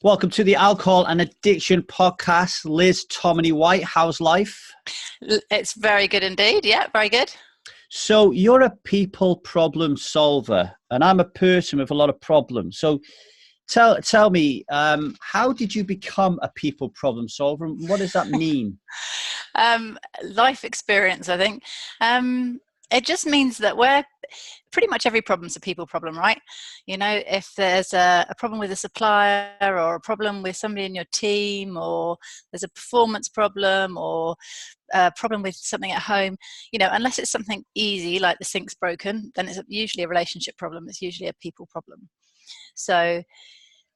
Welcome to the Alcohol and Addiction Podcast. Liz, Timoney-White, how's life? It's very good indeed. Yeah, very good. So you're a people problem solver, and I'm a person with a lot of problems. So tell me, how did you become a people problem solver, and what does that mean? Life experience, I think. It just means that we're pretty much every problem's a people problem, right? You know, if there's a problem with a supplier or a problem with somebody in your team, or there's a performance problem or a problem with something at home, you know, unless it's something easy like the sink's broken, then it's usually a relationship problem. It's usually a people problem. So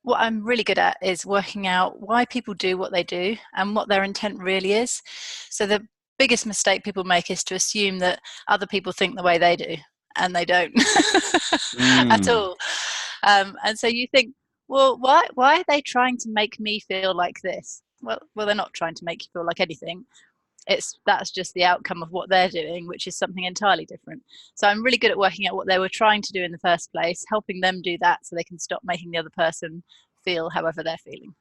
what I'm really good at is working out why people do what they do and what their intent really is. So the biggest mistake people make is to assume that other people think the way they do, and they don't at all. And so you think, well, why are they trying to make me feel like this? Well, they're not trying to make you feel like anything. That's just the outcome of what they're doing, which is something entirely different. So I'm really good at working out what they were trying to do in the first place, helping them do that so they can stop making the other person feel however they're feeling.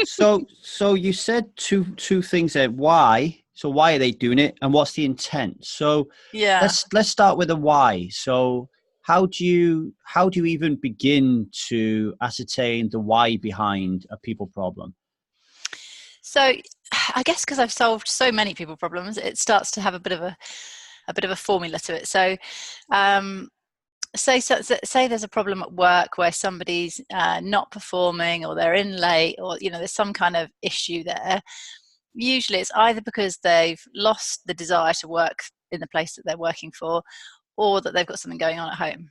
So you said two things there. Why? So why are they doing it, and what's the intent? So Yeah. let's start with the why. So how do you even begin to ascertain the why behind a people problem? So I guess because I've solved so many people problems, it starts to have a bit of a formula to it. So say there's a problem at work where somebody's not performing, or they're in late, or you know there's some kind of issue there. Usually it's either because they've lost the desire to work in the place that they're working for, or that they've got something going on at home.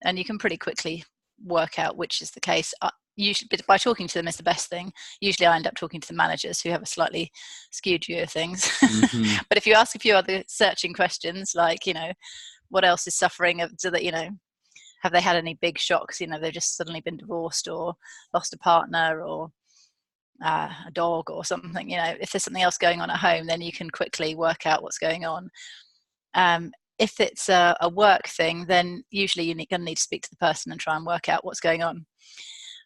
And you can pretty quickly work out which is the case. Usually by talking to them is the best thing. Usually I end up talking to the managers, who have a slightly skewed view of things. Mm-hmm. But if you ask a few other searching questions, like, you know, what else is suffering, so that, you know, have they had any big shocks? You know, they've just suddenly been divorced or lost a partner or a dog or something. You know, if there's something else going on at home, then you can quickly work out what's going on. If it's a work thing, then usually you're going to need to speak to the person and try and work out what's going on.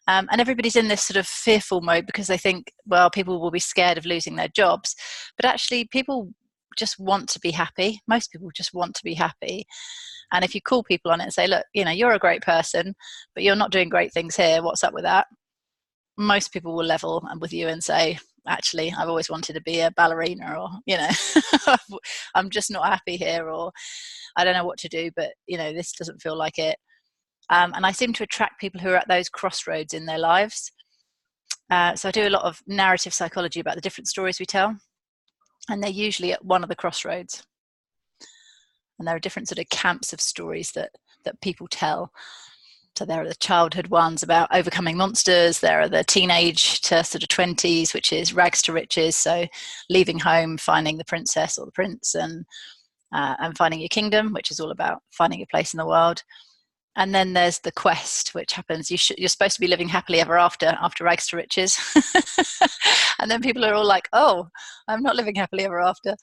And everybody's in this sort of fearful mode because they think, well, people will be scared of losing their jobs. But actually, people just want to be happy. Most people just want to be happy. And if you call people on it and say, look, you know, you're a great person, but you're not doing great things here. What's up with that? Most people will level with you and say, actually, I've always wanted to be a ballerina, or, you know, I'm just not happy here, or I don't know what to do, but, you know, this doesn't feel like it. And I seem to attract people who are at those crossroads in their lives. So I do a lot of narrative psychology about the different stories we tell, and they're usually at one of the crossroads. And there are different sort of camps of stories that people tell. So there are the childhood ones about overcoming monsters. There are the teenage to sort of 20s, which is rags to riches. So leaving home, finding the princess or the prince, and finding your kingdom, which is all about finding your place in the world. And then there's the quest, which happens. You're supposed to be living happily ever after rags to riches. And then people are all like, oh, I'm not living happily ever after.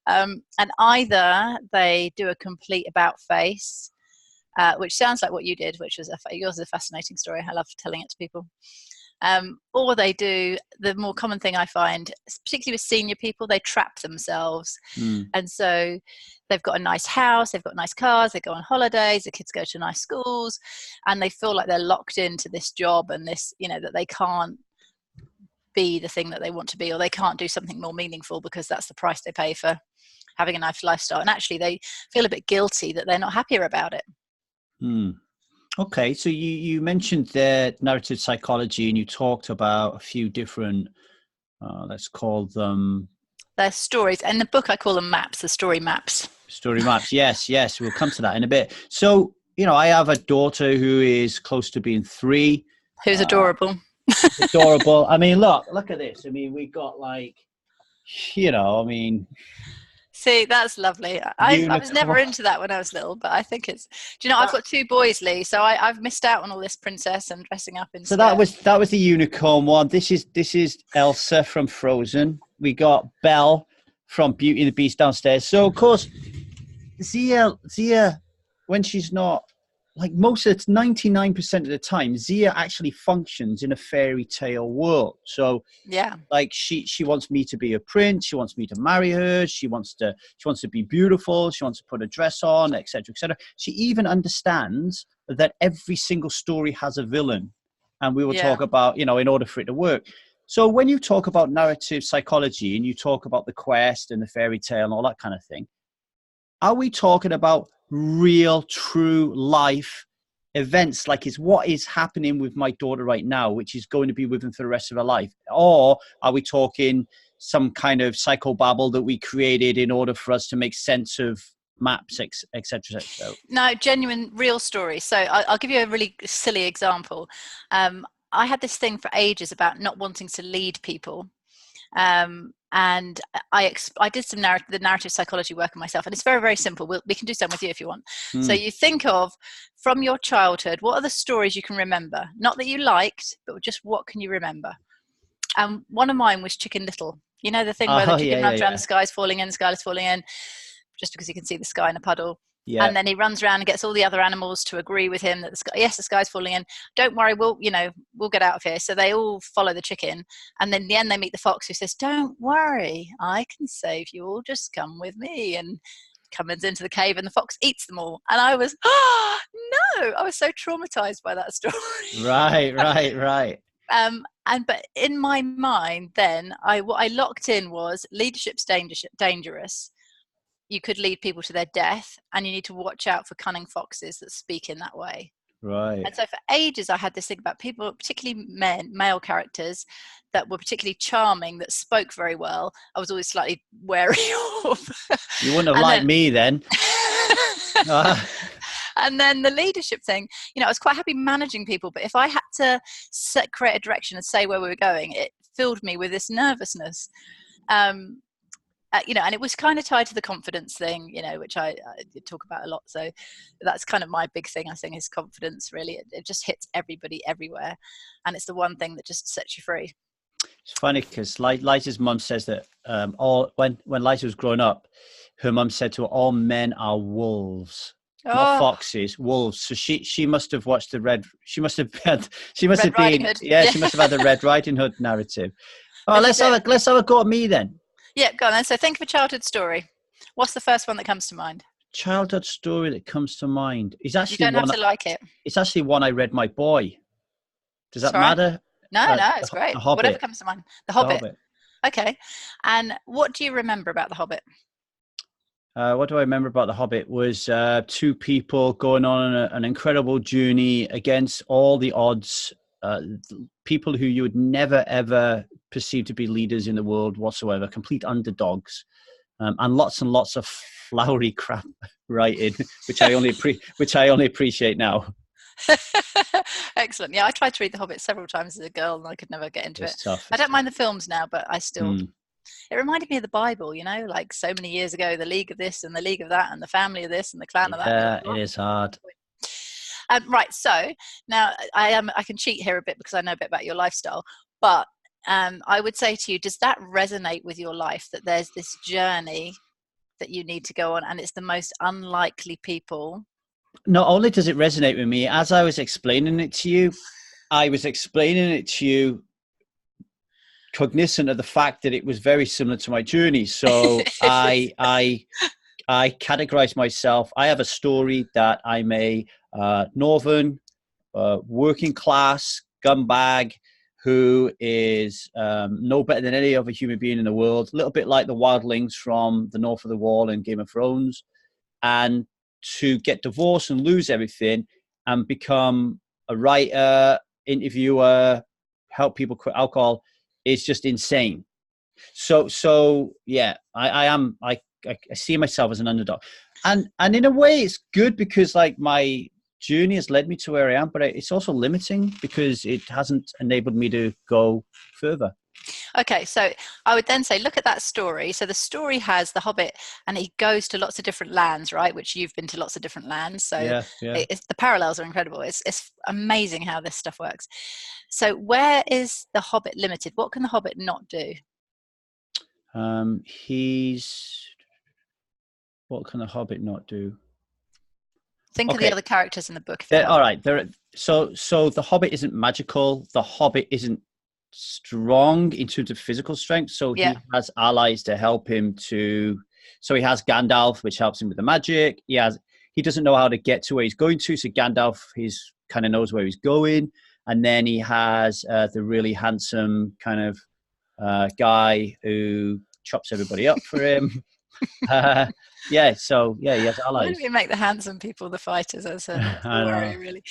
And either they do a complete about face, which sounds like what you did, which was yours is a fascinating story. I love telling it to people. Or they do, the more common thing I find, particularly with senior people, they trap themselves. And so they've got a nice house, they've got nice cars, they go on holidays, the kids go to nice schools, and they feel like they're locked into this job and this, you know, that they can't be the thing that they want to be, or they can't do something more meaningful because that's the price they pay for having a nice lifestyle. And actually they feel a bit guilty that they're not happier about it. Okay, so you mentioned the narrative psychology, and you talked about a few different, let's call them... They're stories. In the book, I call them maps, the story maps. Story maps, yes. We'll come to that in a bit. So, you know, I have a daughter who is close to being 3. Who's adorable. Adorable. I mean, look at this. I mean, we got like, you know, I mean... See, that's lovely. I was never into that when I was little, but I think it's... Do you know, I've got 2 boys, Lee, so I've missed out on all this princess and dressing up in... So that was the unicorn one. This is Elsa from Frozen. We got Belle from Beauty and the Beast downstairs. So, of course, Zia, when she's not like most of it's 99% of the time, Zia actually functions in a fairy tale world. So Yeah. like she wants me to be a prince. She wants me to marry her. She wants to be beautiful. She wants to put a dress on, etc., etc. She even understands that every single story has a villain, and we will Yeah. talk about, in order for it to work. So when you talk about narrative psychology and you talk about the quest and the fairy tale and all that kind of thing, are we talking about real, true life events, like is what is happening with my daughter right now, which is going to be with them for the rest of her life? Or are we talking some kind of psychobabble that we created in order for us to make sense of maps, etc.? No, genuine, real story. So I'll give you a really silly example. I had this thing for ages about not wanting to lead people. And I did some the narrative psychology work on myself, and it's very, very simple. We can do some with you if you want. So you think of, from your childhood, what are the stories you can remember? Not that you liked, but just what can you remember? And one of mine was Chicken Little. You know, the thing where the chicken runs around, the sky's falling in, the sky is falling in, just because he can see the sky in a puddle. Yeah. And then he runs around and gets all the other animals to agree with him that the sky, yes, the sky's falling in. Don't worry, we'll get out of here. So they all follow the chicken. And then in the end, they meet the fox, who says, don't worry, I can save you all. Just come with me. And comes into the cave, and the fox eats them all. And I was, no, I was so traumatized by that story. Right. But in my mind, then what I locked in was leadership's dangerous. You could lead people to their death, and you need to watch out for cunning foxes that speak in that way. Right. And so for ages, I had this thing about people, particularly male characters, that were particularly charming, that spoke very well. I was always slightly wary of. You wouldn't have liked me then. And then the leadership thing, I was quite happy managing people, but if I had to create a direction and say where we were going, it filled me with this nervousness. And it was kind of tied to the confidence thing, which I did talk about a lot. So that's kind of my big thing, I think, is confidence, really. It just hits everybody everywhere. And it's the one thing that just sets you free. It's funny because Liza's mum says that when Liza was growing up, her mum said to her, all men are wolves. Not foxes, wolves. So she must have watched she must have had the Red Riding Hood narrative. Oh, let's have a go at me then. Yeah, go on then. So think of a childhood story. What's the first one that comes to mind? Childhood story that comes to mind is actually, you don't have to like it. It's actually one I read my boy. Does that matter? No, it's great. Whatever comes to mind. The Hobbit. Okay. And what do you remember about the Hobbit? What do I remember about the Hobbit was two people going on an incredible journey against all the odds. People who you would never ever perceive to be leaders in the world whatsoever, complete underdogs, and lots of flowery crap writing, which I only appreciate now. Excellent. Yeah, I tried to read The Hobbit several times as a girl, and I could never get into it. I don't mind the films now, but I still. It reminded me of the Bible, like so many years ago, the League of this and the League of that, and the family of this and the clan of that. Yeah, it is hard. Right. So now I can cheat here a bit because I know a bit about your lifestyle, but I would say to you, does that resonate with your life, that there's this journey that you need to go on, and it's the most unlikely people? Not only does it resonate with me, as I was explaining it to you, cognizant of the fact that it was very similar to my journey. So I categorize myself. I have a story that I'm a northern working class gumbag who is no better than any other human being in the world, a little bit like the wildlings from the North of the Wall in Game of Thrones, and to get divorced and lose everything and become a writer, interviewer, help people quit alcohol is just insane. So yeah, I see myself as an underdog, and in a way it's good because like my journey has led me to where I am, but it's also limiting because it hasn't enabled me to go further. Okay, so I would then say, look at that story. So the story has the Hobbit, and he goes to lots of different lands, right? Which you've been to lots of different lands. So yeah. The parallels are incredible. It's amazing how this stuff works. So where is the Hobbit limited? What can the Hobbit not do? What can the Hobbit not do? Think of the other characters in the book. All right. So the Hobbit isn't magical. The Hobbit isn't strong in terms of physical strength. So he has allies to help him so he has Gandalf, which helps him with the magic. He doesn't know how to get to where he's going to. So Gandalf, he's kind of knows where he's going. And then he has the really handsome kind of guy who chops everybody up for him. He has allies. Why don't we make the handsome people the fighters? That's a worry, really.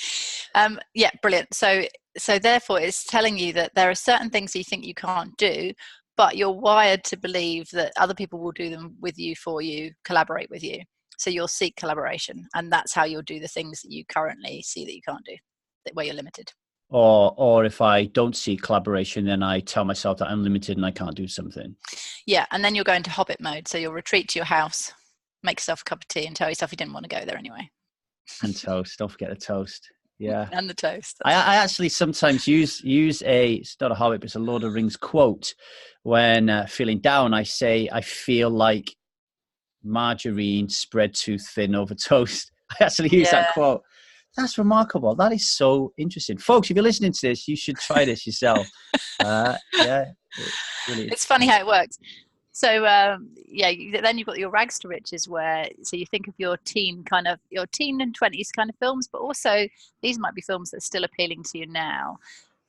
Brilliant. So therefore, it's telling you that there are certain things you think you can't do, but you're wired to believe that other people will do them with you, for you, collaborate with you. So you'll seek collaboration, and that's how you'll do the things that you currently see that you can't do, where you're limited. Or if I don't see collaboration, then I tell myself that I'm limited and I can't do something. Yeah, and then you'll go into Hobbit mode. So you'll retreat to your house, make yourself a cup of tea, and tell yourself you didn't want to go there anyway. And toast. Don't forget the toast. Yeah. And the toast. I actually sometimes use it's not a Hobbit, but it's a Lord of the Rings quote. When feeling down, I say, I feel like margarine spread too thin over toast. I actually use that quote. That's remarkable. That is so interesting. Folks, if you're listening to this, you should try this yourself. It's funny how it works. So, then you've got your rags to riches so you think of your teen and 20s kind of films, but also these might be films that are still appealing to you now.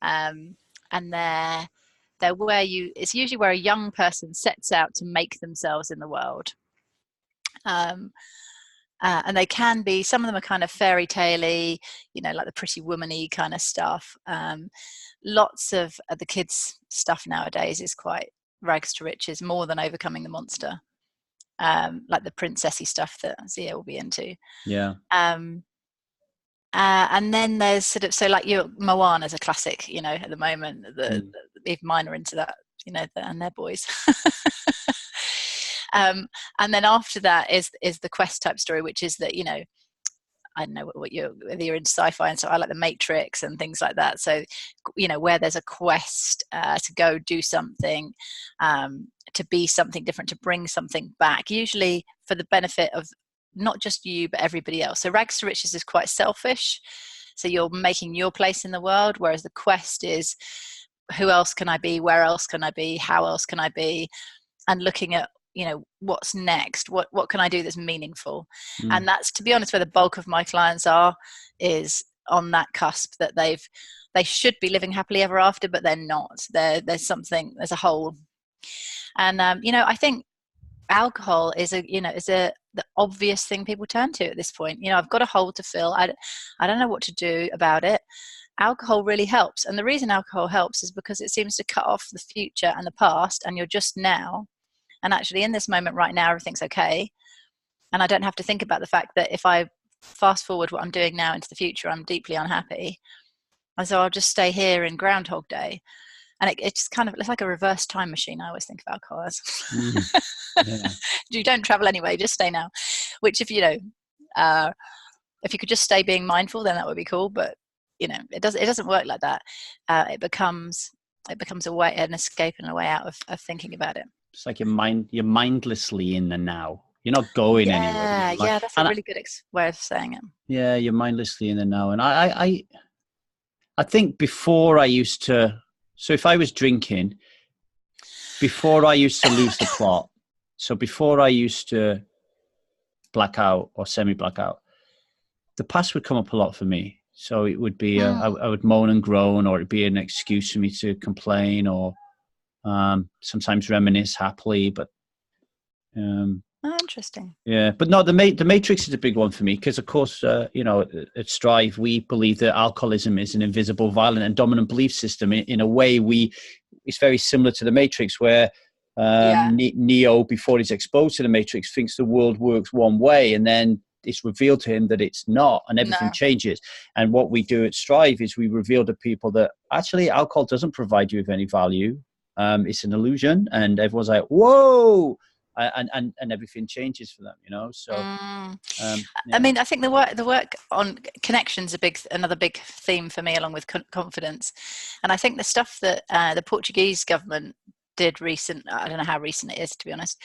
And they're it's usually where a young person sets out to make themselves in the world. And they can be, some of them are kind of fairy tale-y, like the Pretty Woman-y kind of stuff. Lots of the kids' stuff nowadays is quite rags to riches, more than overcoming the monster. Like the princessy stuff that Zia will be into. Yeah. And then there's sort of, so like Moana's a classic, at the moment. Even mine are into that, and they're boys. And then after that is the quest type story, which is that, I don't know whether you're into sci-fi, and so I like the Matrix and things like that. So, where there's a quest to go do something, to be something different, to bring something back, usually for the benefit of not just you, but everybody else. So rags to riches is quite selfish. So you're making your place in the world, whereas the quest is, who else can I be? Where else can I be? How else can I be? And looking at, what's next? What can I do that's meaningful? And that's, to be honest, where the bulk of my clients is on that cusp, that they should be living happily ever after, but they're not. There's a hole. And, I think alcohol is the obvious thing people turn to at this point. I've got a hole to fill. I don't know what to do about it. Alcohol really helps. And the reason alcohol helps is because it seems to cut off the future and the past, and you're just now. And actually in this moment right now, everything's okay. And I don't have to think about the fact that if I fast forward what I'm doing now into the future, I'm deeply unhappy. And so I'll just stay here in Groundhog Day. And it's like a reverse time machine. I always think of alcohol as. You don't travel anyway, just stay now. Which if you could just stay being mindful, then that would be cool. But it doesn't work like that. It becomes a way, an escape and a way out of thinking about it. It's like you're mindlessly in the now. You're not going anywhere. Yeah, that's a really good way of saying it. Yeah, you're mindlessly in the now. And I think before I used to, so if I was drinking, before I used to lose the plot, so before I used to black out or semi-black out, the past would come up a lot for me. So it would be, I would moan and groan, or it'd be an excuse for me to complain, or sometimes reminisce happily, but interesting. Yeah, but no, the Matrix is a big one for me, because of course at Strive we believe that alcoholism is an invisible, violent and dominant belief system. In a way, it's very similar to the Matrix, where Neo, before he's exposed to the Matrix, thinks the world works one way, and then it's revealed to him that it's not, and everything changes. And what we do at Strive is we reveal to people that actually alcohol doesn't provide you with any value. It's an illusion, and everyone's like, whoa, and everything changes for them, so I mean, I think the work on connections another big theme for me, along with confidence. And I think the stuff that the Portuguese government did I don't know how recent it is, to be honest.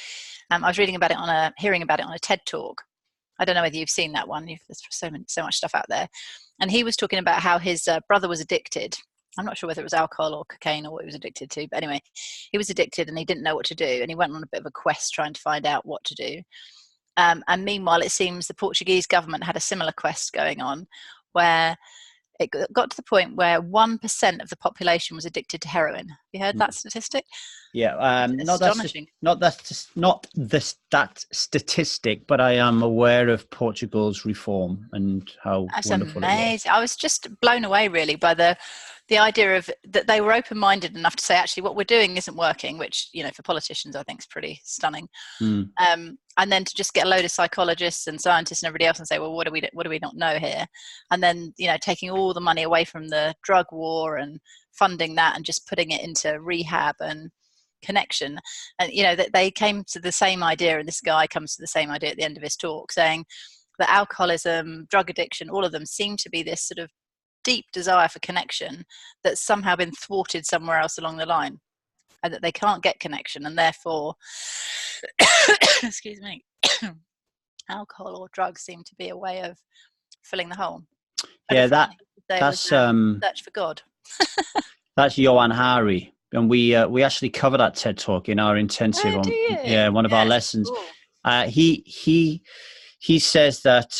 I was hearing about it on a TED talk, I don't know whether you've seen that one. There's so much stuff out there. And he was talking about how his brother was addicted. I'm not sure whether it was alcohol or cocaine or what he was addicted to. But anyway, he was addicted and he didn't know what to do. And he went on a bit of a quest trying to find out what to do. And meanwhile, it seems the Portuguese government had a similar quest going on, where it got to the point where 1% of the population was addicted to heroin. Have you heard that statistic? Yeah, astonishing. Not that statistic, but I am aware of Portugal's reform and how wonderful amazing. it was. I was just blown away, really, by the idea of that they were open-minded enough to say, actually, what we're doing isn't working, which, you know, for politicians, I think is pretty stunning. And then to just get a load of psychologists and scientists and everybody else and say, well, what do we not know here? And then, you know, taking all the money away from the drug war and funding that and just putting it into rehab and connection. And, you know, that they came to the same idea, and this guy comes to the same idea at the end of his talk, saying that alcoholism, drug addiction, all of them seem to be this sort of deep desire for connection that's somehow been thwarted somewhere else along the line, and that they can't get connection, and therefore excuse me, alcohol or drugs seem to be a way of filling the hole. Yeah, that's search for God. That's Johan Hari, and we actually cover that TED talk in our intensive one of our lessons. Cool. He says that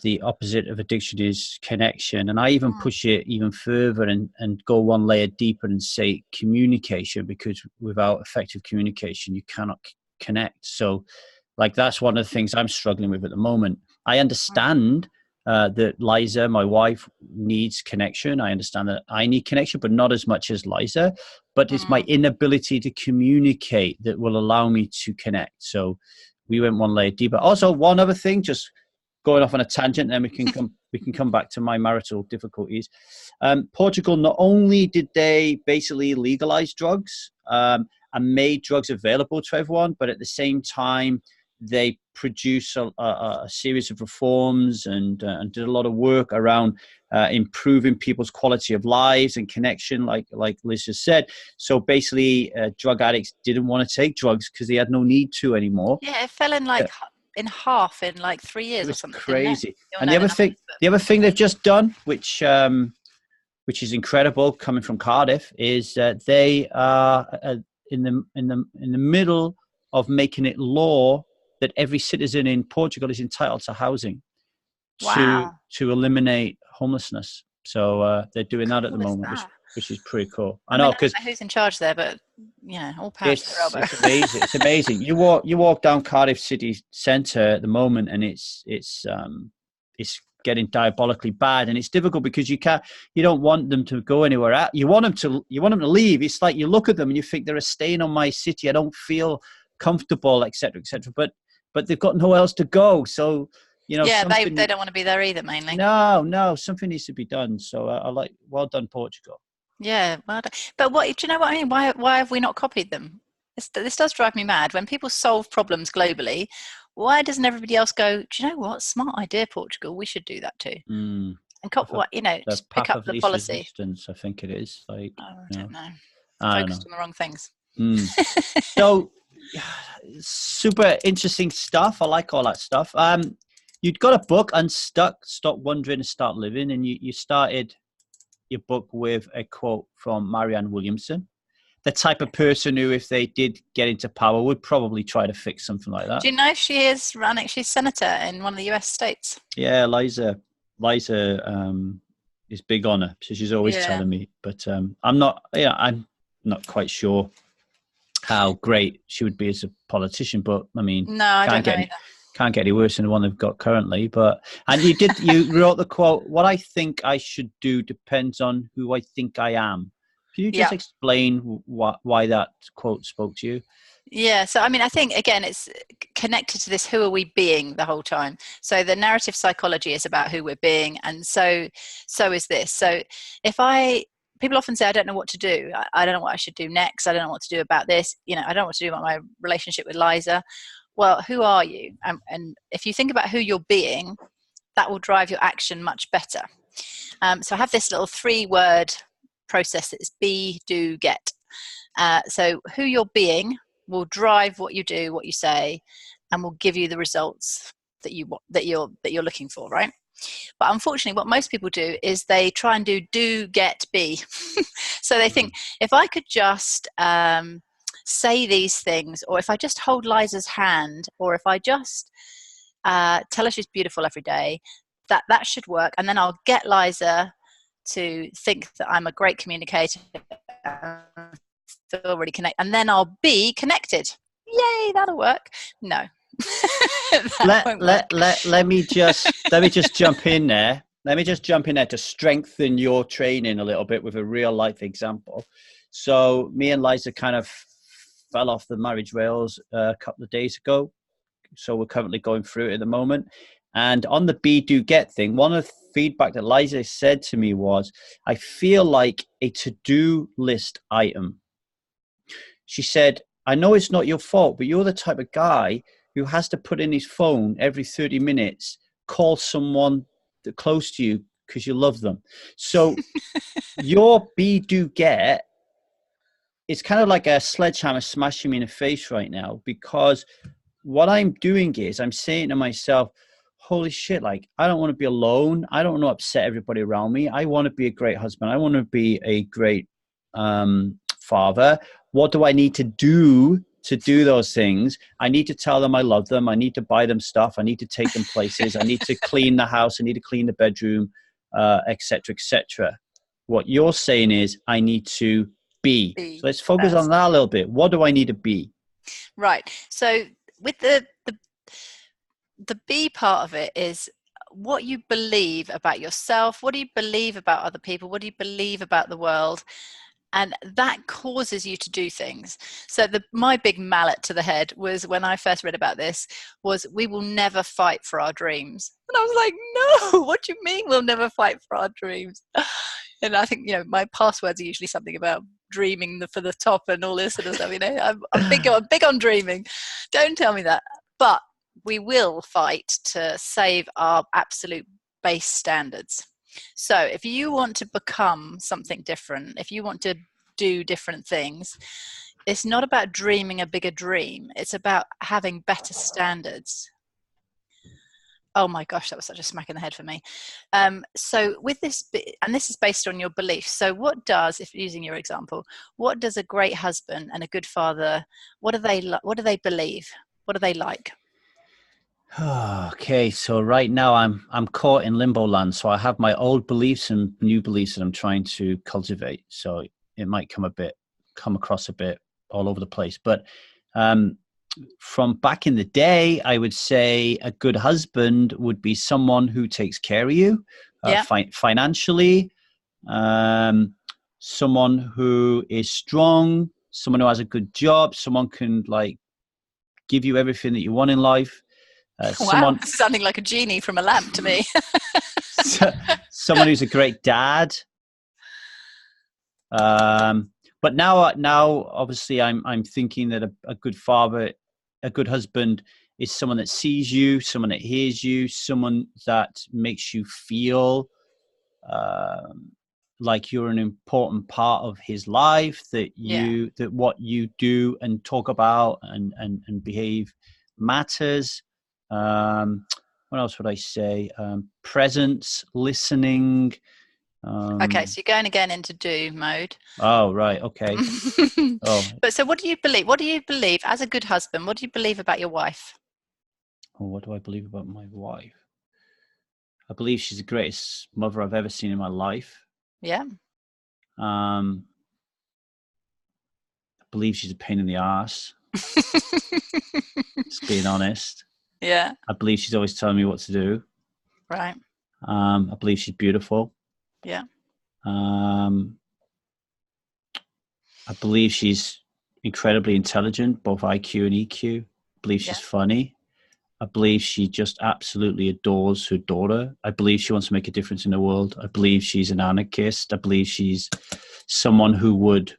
the opposite of addiction is connection. And I even push it even further and go one layer deeper and say communication, because without effective communication, you cannot connect. So like, that's one of the things I'm struggling with at the moment. I understand that Liza, my wife, needs connection. I understand that I need connection, but not as much as Liza. But it's my inability to communicate that will allow me to connect. So we went one layer deeper. Also, one other thing, just going off on a tangent, then we can come back to my marital difficulties. Portugal, not only did they basically legalize drugs and made drugs available to everyone, but at the same time, they produced a series of reforms and did a lot of work around improving people's quality of lives and connection, like Liz just said. So basically, drug addicts didn't want to take drugs because they had no need to anymore. Yeah, it fell in in half in like 3 years or something. Crazy. And the other thing they've just done, which is incredible, coming from Cardiff, is they are in the middle of making it law that every citizen in Portugal is entitled to housing to eliminate homelessness. So they're doing that at the moment, which is pretty cool. I know, because who's in charge there, but yeah, all power to their elbow. It's amazing. It's amazing. You walk down Cardiff city centre at the moment, and it's getting diabolically bad, and it's difficult because you don't want them to go anywhere. You want them to leave. It's like you look at them and you think, they're a stain on my city. I don't feel comfortable, etc., etc. But they've got nowhere else to go. So, you know, they don't want to be there either, mainly. No, something needs to be done. So well done, Portugal. Yeah, well done. But do you know what I mean? Why have we not copied them? This does drive me mad. When people solve problems globally, why doesn't everybody else go, do you know what? Smart idea, Portugal. We should do that too. And just pick up the policy. Resistance, I think it is. Like, I don't know. Focused on the wrong things. So, super interesting stuff. I like all that stuff. You'd got a book, Unstuck, Stop Wondering and Start Living, and you started your book with a quote from Marianne Williamson, the type of person who, if they did get into power, would probably try to fix something like that. Do you know she is running? She's senator in one of the US states. Yeah, Liza is big on her, so she's always telling me. But I'm not quite sure how great she would be as a politician. But I mean, no, I don't know either. Can't get any worse than the one they've got currently. And you wrote the quote, "What I think I should do depends on who I think I am." Can you just explain why that quote spoke to you? Yeah, so I mean, I think again, it's connected to this: who are we being the whole time? So the narrative psychology is about who we're being, and so is this. So people often say, I don't know what to do. I don't know what I should do next. I don't know what to do about this. You know, I don't know what to do about my relationship with Liza. Well, who are you? And if you think about who you're being, that will drive your action much better. So I have this little 3-word process. It's be, do, get. So who you're being will drive what you do, what you say, and will give you the results that you're looking for, right? But unfortunately, what most people do is they try and do, get, be. So they think, if I could just say these things, or if I just hold Liza's hand, or if I just tell her she's beautiful every day, that should work. And then I'll get Liza to think that I'm a great communicator, feel really connected, and then I'll be connected. Yay, that'll work. No. Let me just jump in there. Let me just jump in there to strengthen your training a little bit with a real life example. So me and Liza kind of fell off the marriage rails a couple of days ago. So we're currently going through it at the moment. And on the be, do, get thing, one of the feedback that Liza said to me was, I feel like a to-do list item. She said, I know it's not your fault, but you're the type of guy who has to put in his phone every 30 minutes, call someone that close to you because you love them. So your be, do, get, it's kind of like a sledgehammer smashing me in the face right now, because what I'm doing is I'm saying to myself, holy shit, like, I don't want to be alone. I don't want to upset everybody around me. I want to be a great husband. I want to be a great father. What do I need to do those things? I need to tell them I love them. I need to buy them stuff. I need to take them places. I need to clean the house. I need to clean the bedroom, etc., etc. What you're saying is I need to be. So let's focus on that a little bit. What do I need to be? Right. So with the B part of it is what you believe about yourself. What do you believe about other people? What do you believe about the world? And that causes you to do things. So my big mallet to the head was, when I first read about this, was we will never fight for our dreams. And I was like, no, what do you mean we'll never fight for our dreams? And I think, my passwords are usually something about dreaming for the top and all this sort of stuff. I'm big on dreaming. Don't tell me that. But we will fight to save our absolute base standards. So if you want to become something different, if you want to do different things, it's not about dreaming a bigger dream. It's about having better standards. Oh my gosh, that was such a smack in the head for me. So with this, and this is based on your beliefs. So if using your example, what does a great husband and a good father, what do they believe? What are they like? Okay, so right now I'm caught in limbo land. So I have my old beliefs and new beliefs that I'm trying to cultivate. So it might come across a bit all over the place. But from back in the day, I would say a good husband would be someone who takes care of you financially, someone who is strong, someone who has a good job, someone can give you everything that you want in life. Wow, sounding like a genie from a lamp to me. Someone who's a great dad. But now obviously I'm thinking that a good father, a good husband is someone that sees you, someone that hears you, someone that makes you feel like you're an important part of his life, that what you do and talk about and behave matters. What else would I say? Presence, listening. Okay, so you're going again into do mode. Oh, right. Okay. But so what do you believe? What do you believe as a good husband? What do you believe about your wife? Oh, what do I believe about my wife? I believe she's the greatest mother I've ever seen in my life. Yeah. I believe she's a pain in the ass. Just being honest. Yeah. I believe she's always telling me what to do. Right. I believe she's beautiful. Yeah. I believe she's incredibly intelligent, both IQ and EQ. I believe she's funny. I believe she just absolutely adores her daughter. I believe she wants to make a difference in the world. I believe she's an anarchist. I believe she's someone who would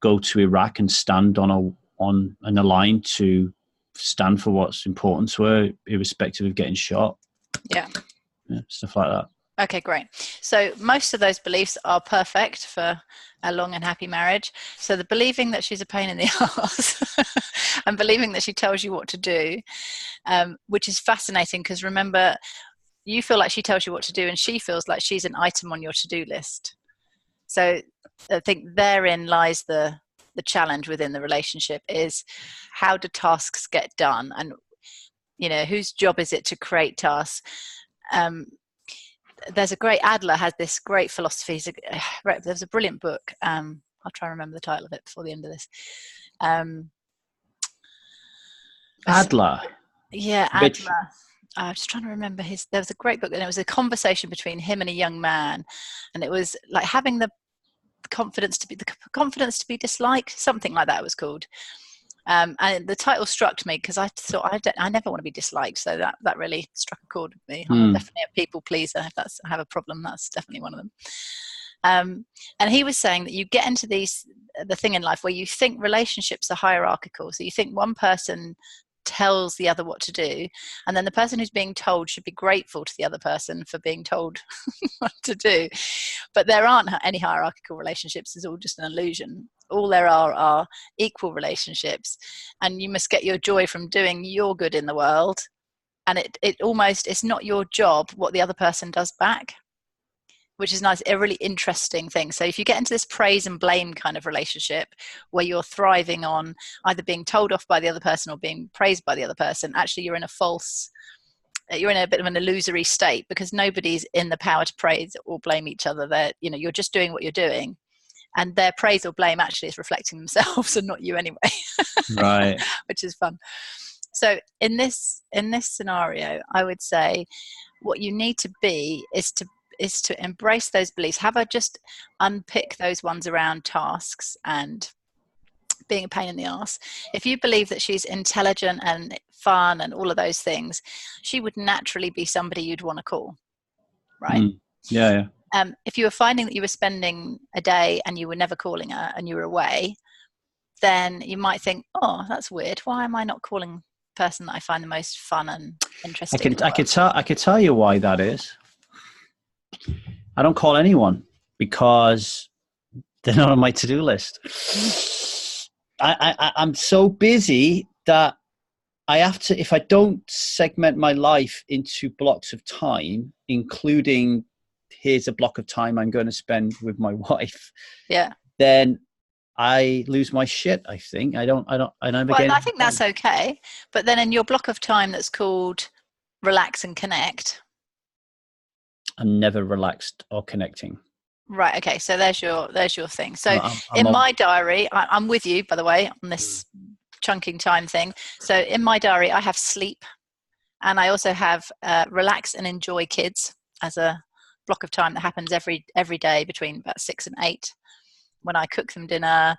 go to Iraq and stand on a line to stand for what's important to her, irrespective of getting shot. Yeah. Stuff like that. Okay, great. So most of those beliefs are perfect for a long and happy marriage. So the believing that she's a pain in the ass and believing that she tells you what to do, which is fascinating because remember, you feel like she tells you what to do and she feels like she's an item on your to-do list. So I think therein lies the challenge within the relationship is how do tasks get done, and whose job is it to create tasks. There's a great Adler has this great philosophy. There's a brilliant book. I'll try and remember the title of it before the end of this. Adler. Yeah, Adler. I'm just trying to remember there was a great book, and it was a conversation between him and a young man, and it was like having the confidence to be disliked, something like that it was called. And the title struck me because I thought I never want to be disliked, so that really struck a chord with me. I'm definitely a people pleaser. If I have a problem, that's definitely one of them. And he was saying that you get into the thing in life where you think relationships are hierarchical. So you think one person tells the other what to do, and then the person who's being told should be grateful to the other person for being told what to do. But there aren't any hierarchical relationships. It's all just an illusion. All there are equal relationships, and you must get your joy from doing your good in the world, and it's not your job what the other person does back, which is nice, a really interesting thing. So if you get into this praise and blame kind of relationship where you're thriving on either being told off by the other person or being praised by the other person, actually you're in a bit of an illusory state because nobody's in the power to praise or blame each other. You're just doing what you're doing, and their praise or blame actually is reflecting themselves and not you anyway. Right. Which is fun. So in this scenario, I would say what you need to be is to embrace those beliefs. Just unpick those ones around tasks and being a pain in the ass. If you believe that she's intelligent and fun and all of those things, she would naturally be somebody you'd want to call, right? Yeah. If you were finding that you were spending a day and you were never calling her and you were away, then you might think, oh, that's weird. Why am I not calling the person that I find the most fun and interesting? I could tell you why that is. I don't call anyone because they're not on my to-do list. I'm so busy that I have to, if I don't segment my life into blocks of time, including here's a block of time I'm going to spend with my wife. Yeah. Then I lose my shit. I think I think that's okay. But then in your block of time that's called relax and connect, I'm never relaxed or connecting. Right. Okay. So there's your thing. So my diary, I'm with you, by the way, on this chunking time thing. So in my diary, I have sleep, and I also have relax and enjoy kids as a block of time that happens every day between about 6 and 8, when I cook them dinner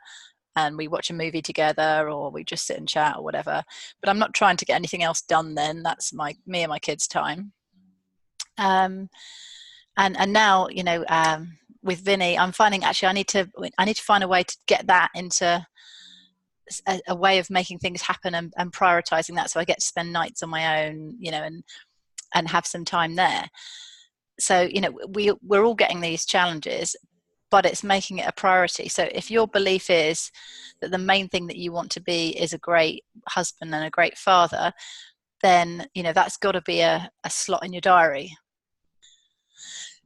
and we watch a movie together, or we just sit and chat or whatever. But I'm not trying to get anything else done then. That's me and my kids' time. And now, with Vinny, I'm finding actually I need to find a way to get that into a way of making things happen and prioritizing that, so I get to spend nights on my own, and have some time there. So, we're all getting these challenges, but it's making it a priority. So if your belief is that the main thing that you want to be is a great husband and a great father, then, that's got to be a slot in your diary.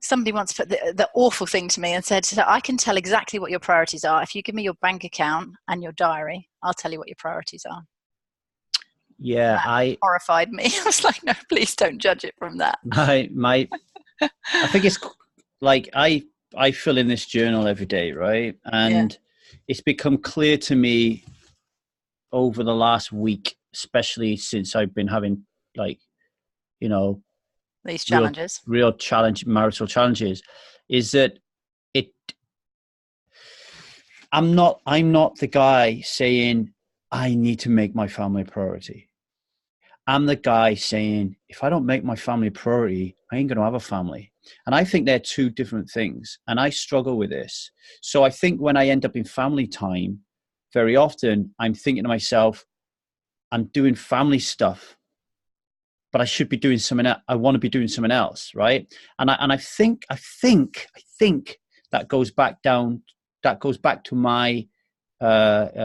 Somebody once put the awful thing to me and said, so I can tell exactly what your priorities are. If you give me your bank account and your diary, I'll tell you what your priorities are. Yeah, that horrified me. I was like, no, please don't judge it from that. I think it's like I fill in this journal every day, right? And it's become clear to me over the last week, especially since I've been having these challenges, real marital challenges, is that I'm not the guy saying I need to make my family a priority. I'm the guy saying, if I don't make my family a priority, I ain't going to have a family. And I think they're two different things. And I struggle with this. So I think when I end up in family time, very often I'm thinking to myself, I'm doing family stuff, but I should be doing something else. I want to be doing something else, right? And I think that goes back to my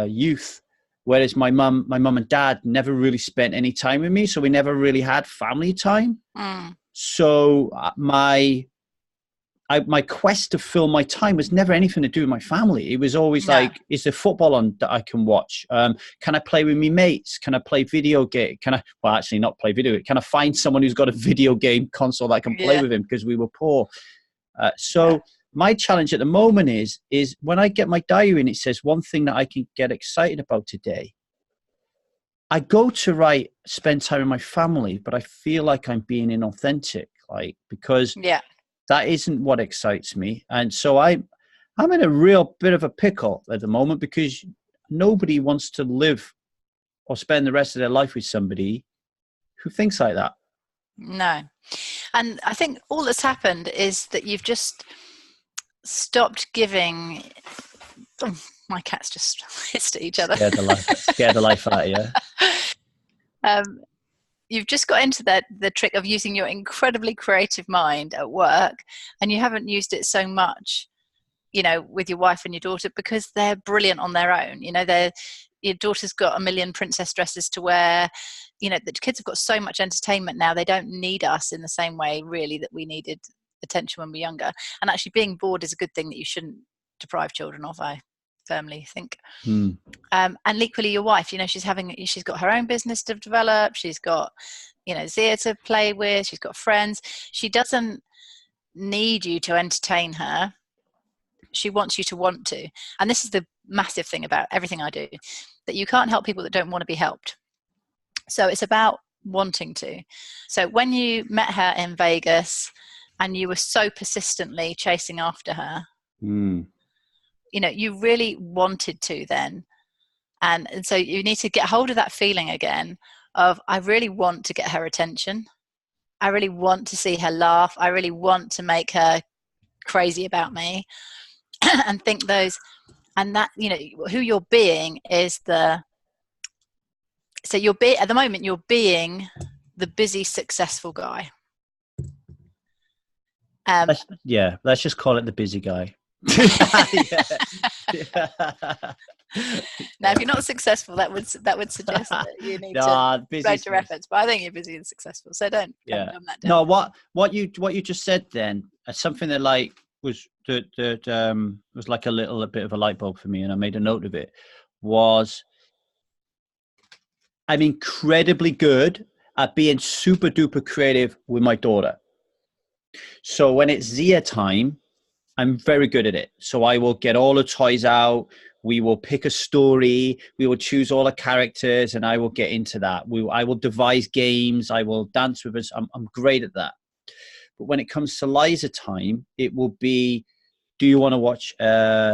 youth. Whereas my mum and dad never really spent any time with me, so we never really had family time. So my quest to fill my time was never anything to do with my family. It was always like, is there football on that I can watch? Can I play with me mates? Can I play video game? Well, actually not play video. Can I find someone who's got a video game console that I can play with him, because we were poor? My challenge at the moment is when I get my diary and it says one thing that I can get excited about today, I go to spend time with my family, but I feel like I'm being inauthentic, because that isn't what excites me. And so I'm in a real bit of a pickle at the moment, because nobody wants to live or spend the rest of their life with somebody who thinks like that. No. And I think all that's happened is that you've just stopped giving. Oh, my cats just hissed at each other. Scared the life out of you. You've just got into the trick of using your incredibly creative mind at work, and you haven't used it so much, with your wife and your daughter, because they're brilliant on their own. Your daughter's got a million princess dresses to wear. The kids have got so much entertainment now. They don't need us in the same way, really, that we needed attention when we were younger. And actually being bored is a good thing that you shouldn't deprive children of, I firmly think. And equally your wife, she's got her own business to develop. She's got, Zia to play with. She's got friends. She doesn't need you to entertain her. She wants you to want to. And this is the massive thing about everything I do, that you can't help people that don't want to be helped. So it's about wanting to. So when you met her in Vegas and you were so persistently chasing after her, you really wanted to then. And so you need to get hold of that feeling again of, I really want to get her attention. I really want to see her laugh. I really want to make her crazy about me. And think those, and that, who you're being is at the moment, you're being the busy, successful guy. Let's just call it the busy guy. Now, if you're not successful, that would suggest that you need to write your efforts. But I think you're busy and successful, so don't dumb that down. No, what you just said then, something that was like a bit of a light bulb for me, and I made a note of it. Was I'm incredibly good at being super duper creative with my daughter. So when it's Zia time, I'm very good at it. So I will get all the toys out. We will pick a story. We will choose all the characters, and I will get into that. I will devise games. I will dance with us. I'm great at that. But when it comes to Liza time, it will be, do you want to watch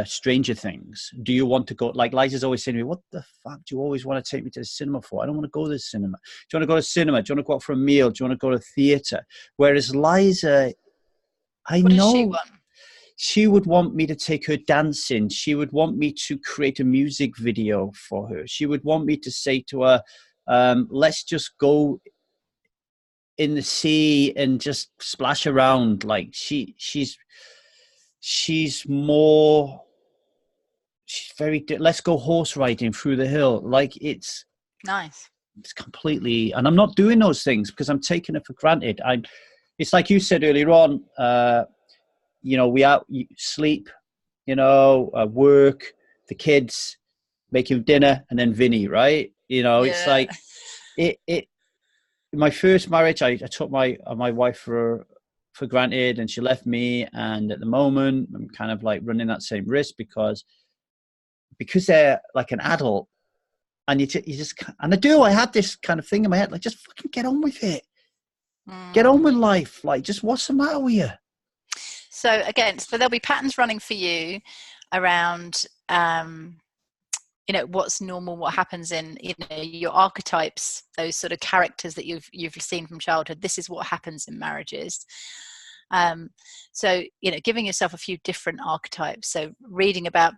Stranger Things? Do you want to go? Like Liza's always saying to me, what the fuck do you always want to take me to the cinema for? I don't want to go to the cinema. Do you want to go to the cinema? Do you want to go out for a meal? Do you want to go to theatre? Whereas Liza, what does she want? She would want me to take her dancing. She would want me to create a music video for her. She would want me to say to her, let's just go in the sea and just splash around. Like she's very, let's go horse riding through the hill. Like it's nice. It's completely, and I'm not doing those things because I'm taking it for granted. It's like you said earlier on, we sleep, work, the kids, making dinner, and then Vinny, right? It's like my first marriage, I took my wife for granted, and she left me. And at the moment, I'm kind of like running that same risk because they're like an adult, and you just, and I had this kind of thing in my head, like, just fucking get on with it. Get on with life. Like, just what's the matter with you? So again, there'll be patterns running for you around, what's normal, what happens in, your archetypes, those sort of characters that you've seen from childhood. This is what happens in marriages. So, giving yourself a few different archetypes. So reading about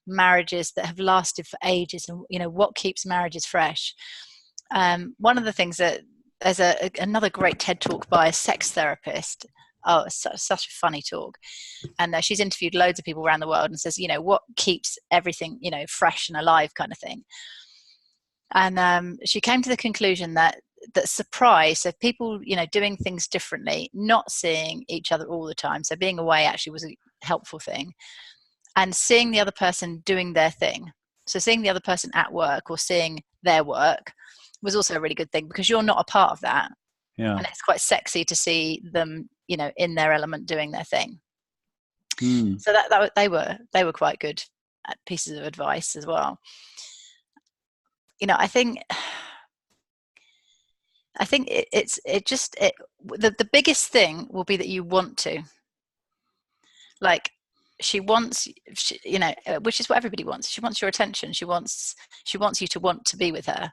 marriages that have lasted for ages and, what keeps marriages fresh. One of the things that there's another great TED talk by a sex therapist. Oh, it's such a funny talk. And she's interviewed loads of people around the world and says, what keeps everything, fresh and alive kind of thing. And she came to the conclusion that surprise, so people, doing things differently, not seeing each other all the time, so being away actually was a helpful thing, and seeing the other person doing their thing. So seeing the other person at work or seeing their work was also a really good thing, because you're not a part of that. Yeah. And it's quite sexy to see them, in their element doing their thing. So that they were quite good pieces of advice as well. I think the biggest thing will be that you want to. Like, she wants, which is what everybody wants. She wants your attention. She wants you to want to be with her.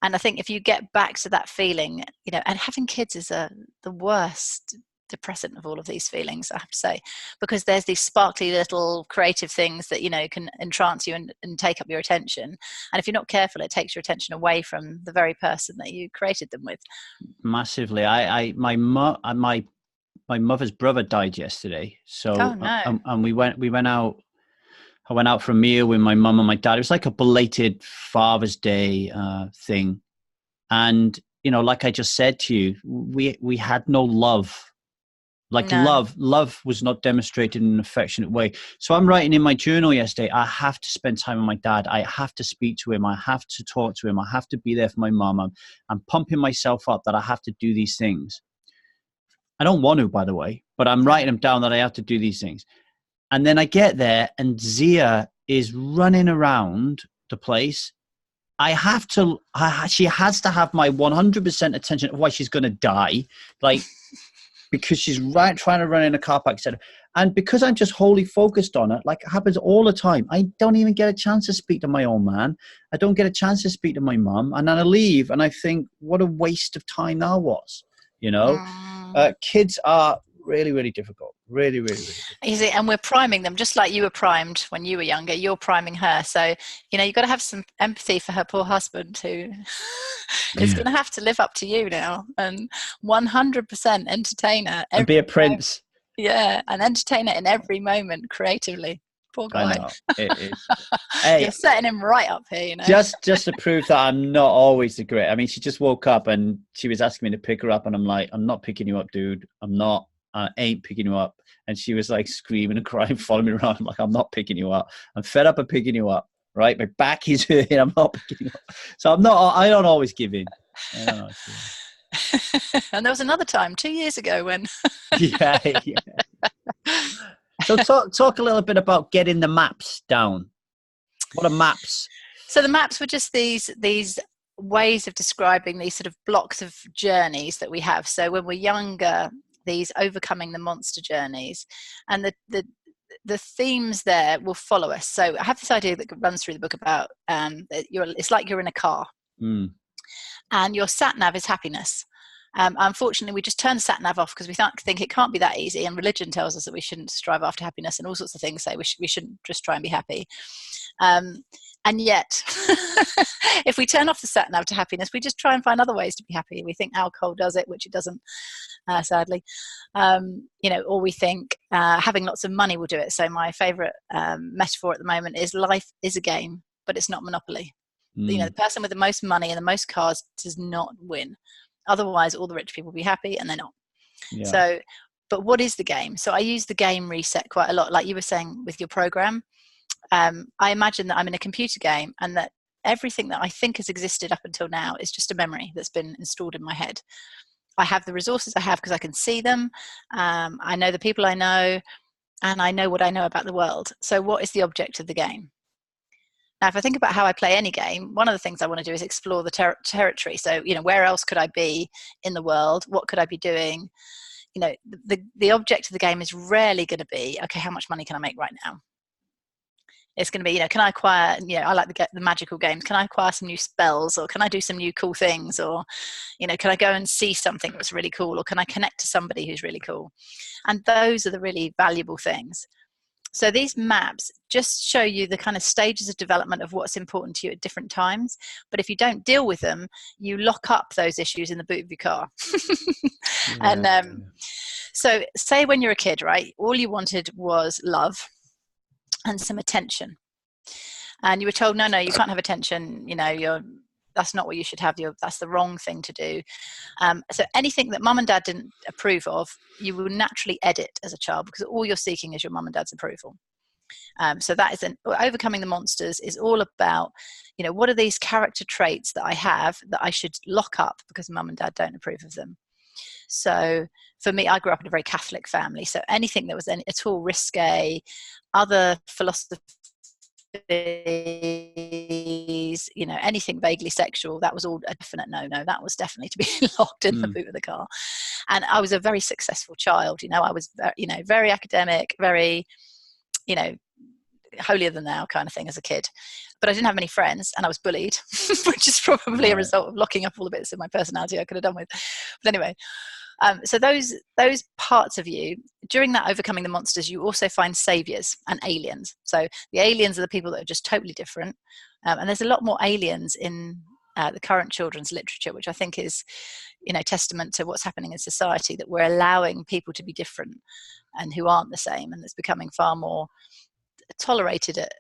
And I think if you get back to that feeling, and having kids is the worst depressant of all of these feelings, I have to say, because there's these sparkly little creative things that can entrance you and take up your attention, and if you're not careful, it takes your attention away from the very person that you created them with. Massively. My mother's brother died yesterday, so oh, no. And we went out. I went out for a meal with my mum and my dad. It was like a belated Father's Day thing, and like I just said to you, we had no love. Love was not demonstrated in an affectionate way. So I'm writing in my journal yesterday, I have to spend time with my dad. I have to speak to him. I have to talk to him. I have to be there for my mum. I'm pumping myself up that I have to do these things. I don't want to, by the way, but I'm writing them down that I have to do these things. And then I get there and Zia is running around the place. She has to have my 100% attention, otherwise she's going to die. Because she's trying to run in a car park, etc. And because I'm just wholly focused on it, like it happens all the time, I don't even get a chance to speak to my old man. I don't get a chance to speak to my mum. And then I leave and I think, what a waste of time that was, Kids are really, really difficult. Really, really, really difficult. You see, and we're priming them just like you were primed when you were younger. You're priming her. So, you've got to have some empathy for her poor husband who is going to have to live up to you now and 100% entertain her. And be a prince. Yeah, and entertain her in every moment creatively. Poor guy. I know. It is. Hey, you're setting him right up here, Just to prove that I'm not always the great. I mean, she just woke up and she was asking me to pick her up, and I'm like, I'm not picking you up, dude. I'm not. I ain't picking you up. And she was like screaming and crying, following me around. I'm like, I'm not picking you up. I'm fed up of picking you up. Right? My back is hurting. I'm not picking you up. So I don't always give in. And there was another time 2 years ago when. yeah. So talk a little bit about getting the maps down. What are maps? So the maps were just these ways of describing these sort of blocks of journeys that we have. So when we're younger, these overcoming the monster journeys, and the themes there will follow us. So I have this idea that runs through the book about it's like you're in a car, and your sat nav is happiness. Unfortunately, we just turn the sat nav off because we think it can't be that easy, and religion tells us that we shouldn't strive after happiness, and all sorts of things say we shouldn't just try and be happy. And yet, if we turn off the sat nav to happiness, we just try and find other ways to be happy. We think alcohol does it, which it doesn't, sadly. Or we think having lots of money will do it. So my favourite metaphor at the moment is life is a game, but it's not Monopoly. The person with the most money and the most cars does not win. Otherwise, all the rich people will be happy, and they're not. Yeah. So, but what is the game? So I use the game reset quite a lot. Like you were saying with your program, I imagine that I'm in a computer game and that everything that I think has existed up until now is just a memory that's been installed in my head. I have the resources I have because I can see them. I know the people I know, and I know what I know about the world. So what is the object of the game? Now, if I think about how I play any game, one of the things I want to do is explore the territory. So, where else could I be in the world? What could I be doing? The object of the game is rarely going to be, okay, how much money can I make right now? It's going to be, can I acquire, I like the magical games. Can I acquire some new spells, or can I do some new cool things? Or, can I go and see something that's really cool? Or can I connect to somebody who's really cool? And those are the really valuable things. So these maps just show you the kind of stages of development of what's important to you at different times. But if you don't deal with them, you lock up those issues in the boot of your car. And so say when you're a kid, right, all you wanted was love and some attention. And you were told, no, you can't have attention. That's not what you should have. That's the wrong thing to do. So anything that mum and dad didn't approve of, you will naturally edit as a child, because all you're seeking is your mum and dad's approval. So that is overcoming the monsters is all about, what are these character traits that I have that I should lock up because mum and dad don't approve of them. So for me, I grew up in a very Catholic family. So anything that was at all risque, other philosophies, anything vaguely sexual, that was all a definite no. That was definitely to be locked in the boot of the car. And I was a very successful child. I was, very academic, very, holier than thou kind of thing as a kid. But I didn't have many friends, and I was bullied, which is probably a result of locking up all the bits of my personality I could have done with. But anyway, so those parts of you, during that overcoming the monsters, you also find saviors and aliens. So the aliens are the people that are just totally different. And there's a lot more aliens in the current children's literature, which I think is, testament to what's happening in society, that we're allowing people to be different and who aren't the same. And it's becoming far more tolerated at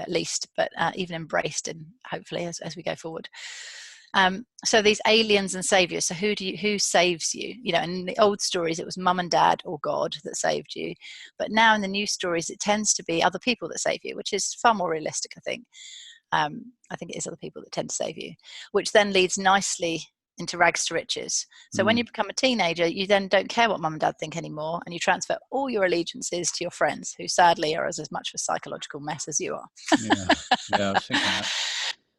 least, but even embraced, and hopefully as we go forward. So these aliens and saviors, so who saves you? In the old stories it was mum and dad or God that saved you, but now in the new stories it tends to be other people that save you, which is far more realistic, I think. I think it is other people that tend to save you, which then leads nicely into rags to riches. So when you become a teenager, you then don't care what mum and dad think anymore, and you transfer all your allegiances to your friends, who sadly are as much of a psychological mess as you are. I was thinking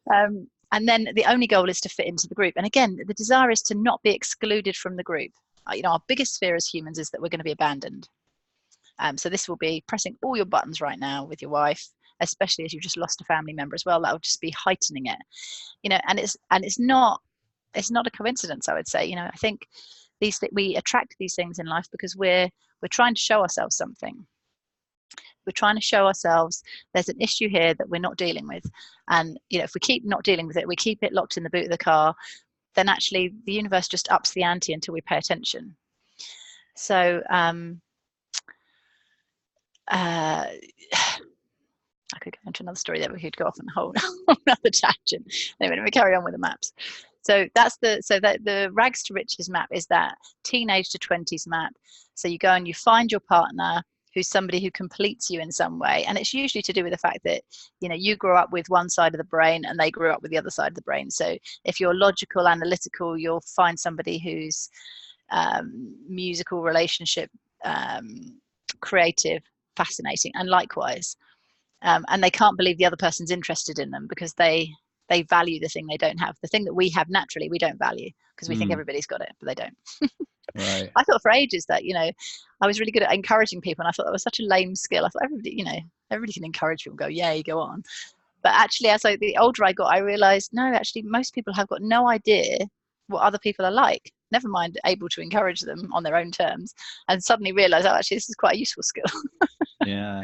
that. And then the only goal is to fit into the group. And again, the desire is to not be excluded from the group. Our biggest fear as humans is that we're going to be abandoned. So this will be pressing all your buttons right now with your wife, especially as you've just lost a family member as well. That will just be heightening it. And it's not a coincidence, I would say. I think we attract these things in life because we're trying to show ourselves something. We're trying to show ourselves there's an issue here that we're not dealing with. And, if we keep not dealing with it, we keep it locked in the boot of the car, then actually the universe just ups the ante until we pay attention. So I could go into another story that we could go off on a whole another tangent. Anyway, let me carry on with the maps. So the rags to riches map is that teenage to 20s map. So you go and you find your partner who's somebody who completes you in some way. And it's usually to do with the fact that, you grew up with one side of the brain and they grew up with the other side of the brain. So if you're logical, analytical, you'll find somebody who's musical, relationship, creative, fascinating, and likewise. And they can't believe the other person's interested in them because they value the thing they don't have. The thing that we have naturally, we don't value because we think everybody's got it, but they don't. Right. I thought for ages that, I was really good at encouraging people, and I thought that was such a lame skill. I thought everybody can encourage people, go, yay, go on. But actually, the older I got, I realized, no, actually, most people have got no idea what other people are like, never mind able to encourage them on their own terms, and suddenly realize, oh, actually, this is quite a useful skill. Yeah.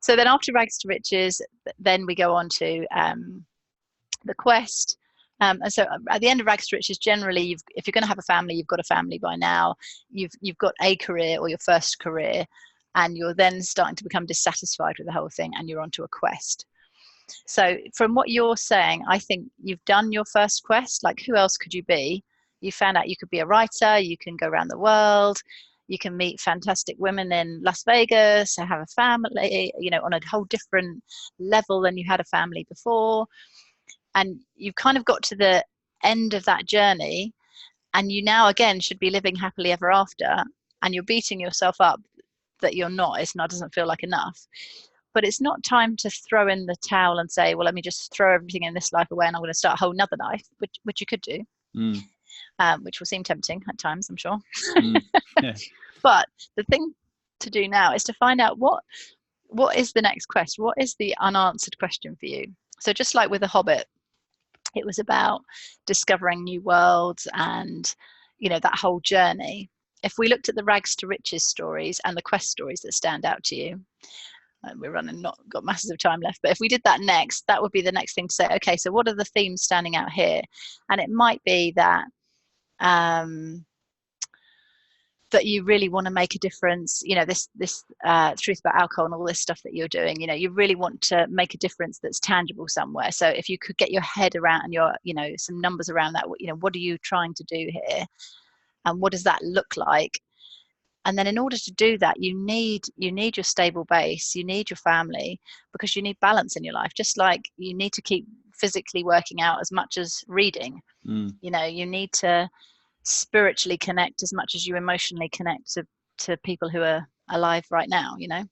So then after rags to riches, then we go on to the quest. And so at the end of rags to riches, generally, if you're going to have a family, you've got a family by now. You've got a career or your first career, and you're then starting to become dissatisfied with the whole thing, and you're onto a quest. So from what you're saying, I think you've done your first quest. Like, who else could you be? You found out you could be a writer. You can go around the world. You can meet fantastic women in Las Vegas and have a family, on a whole different level than you had a family before. And you've kind of got to the end of that journey, and you now again should be living happily ever after, and you're beating yourself up that you're not. It doesn't feel like enough. But it's not time to throw in the towel and say, well, let me just throw everything in this life away and I'm going to start a whole nother life, which you could do, which will seem tempting at times, I'm sure. Yeah. But the thing to do now is to find out what is the next quest? What is the unanswered question for you? So just like with The Hobbit, it was about discovering new worlds and, that whole journey. if we looked at the rags to riches stories and the quest stories that stand out to you, we're running, not got masses of time left, but if we did that next, that would be the next thing to say, okay, so what are the themes standing out here? And it might be that that you really want to make a difference, you know, this truth about alcohol and all this stuff that you're doing, you know, you really want to make a difference that's tangible somewhere. So if you could get your head around and your, you know, some numbers around that, you know, what are you trying to do here and what does that look like? And then in order to do that, you need your stable base, you need your family, because you need balance in your life, just like you need to keep physically working out as much as reading. You know, you need to spiritually connect as much as you emotionally connect to people who are alive right now, you know.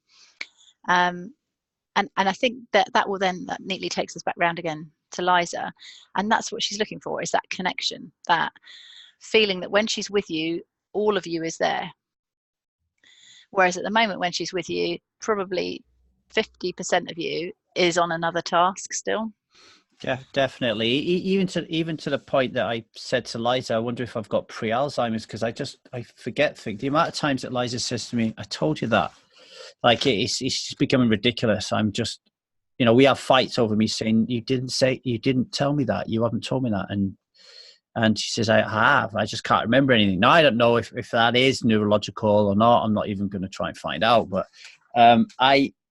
And I think that will then, that neatly takes us back round again to Liza, and that's what she's looking for, is that connection, that feeling that when she's with you, all of you is there. Whereas at the moment when she's with you, probably 50% of you is on another task still. Yeah, definitely. Even to the point that I said to Liza, I wonder if I've got pre-Alzheimer's, because I forget things. The amount of times that Liza says to me, "I told you that," like it's just becoming ridiculous. I'm just, you know, we have fights over me saying, you didn't tell me that, you haven't told me that, and she says, I have. I just can't remember anything. Now I don't know if that is neurological or not. I'm not even going to try and find out. But I'm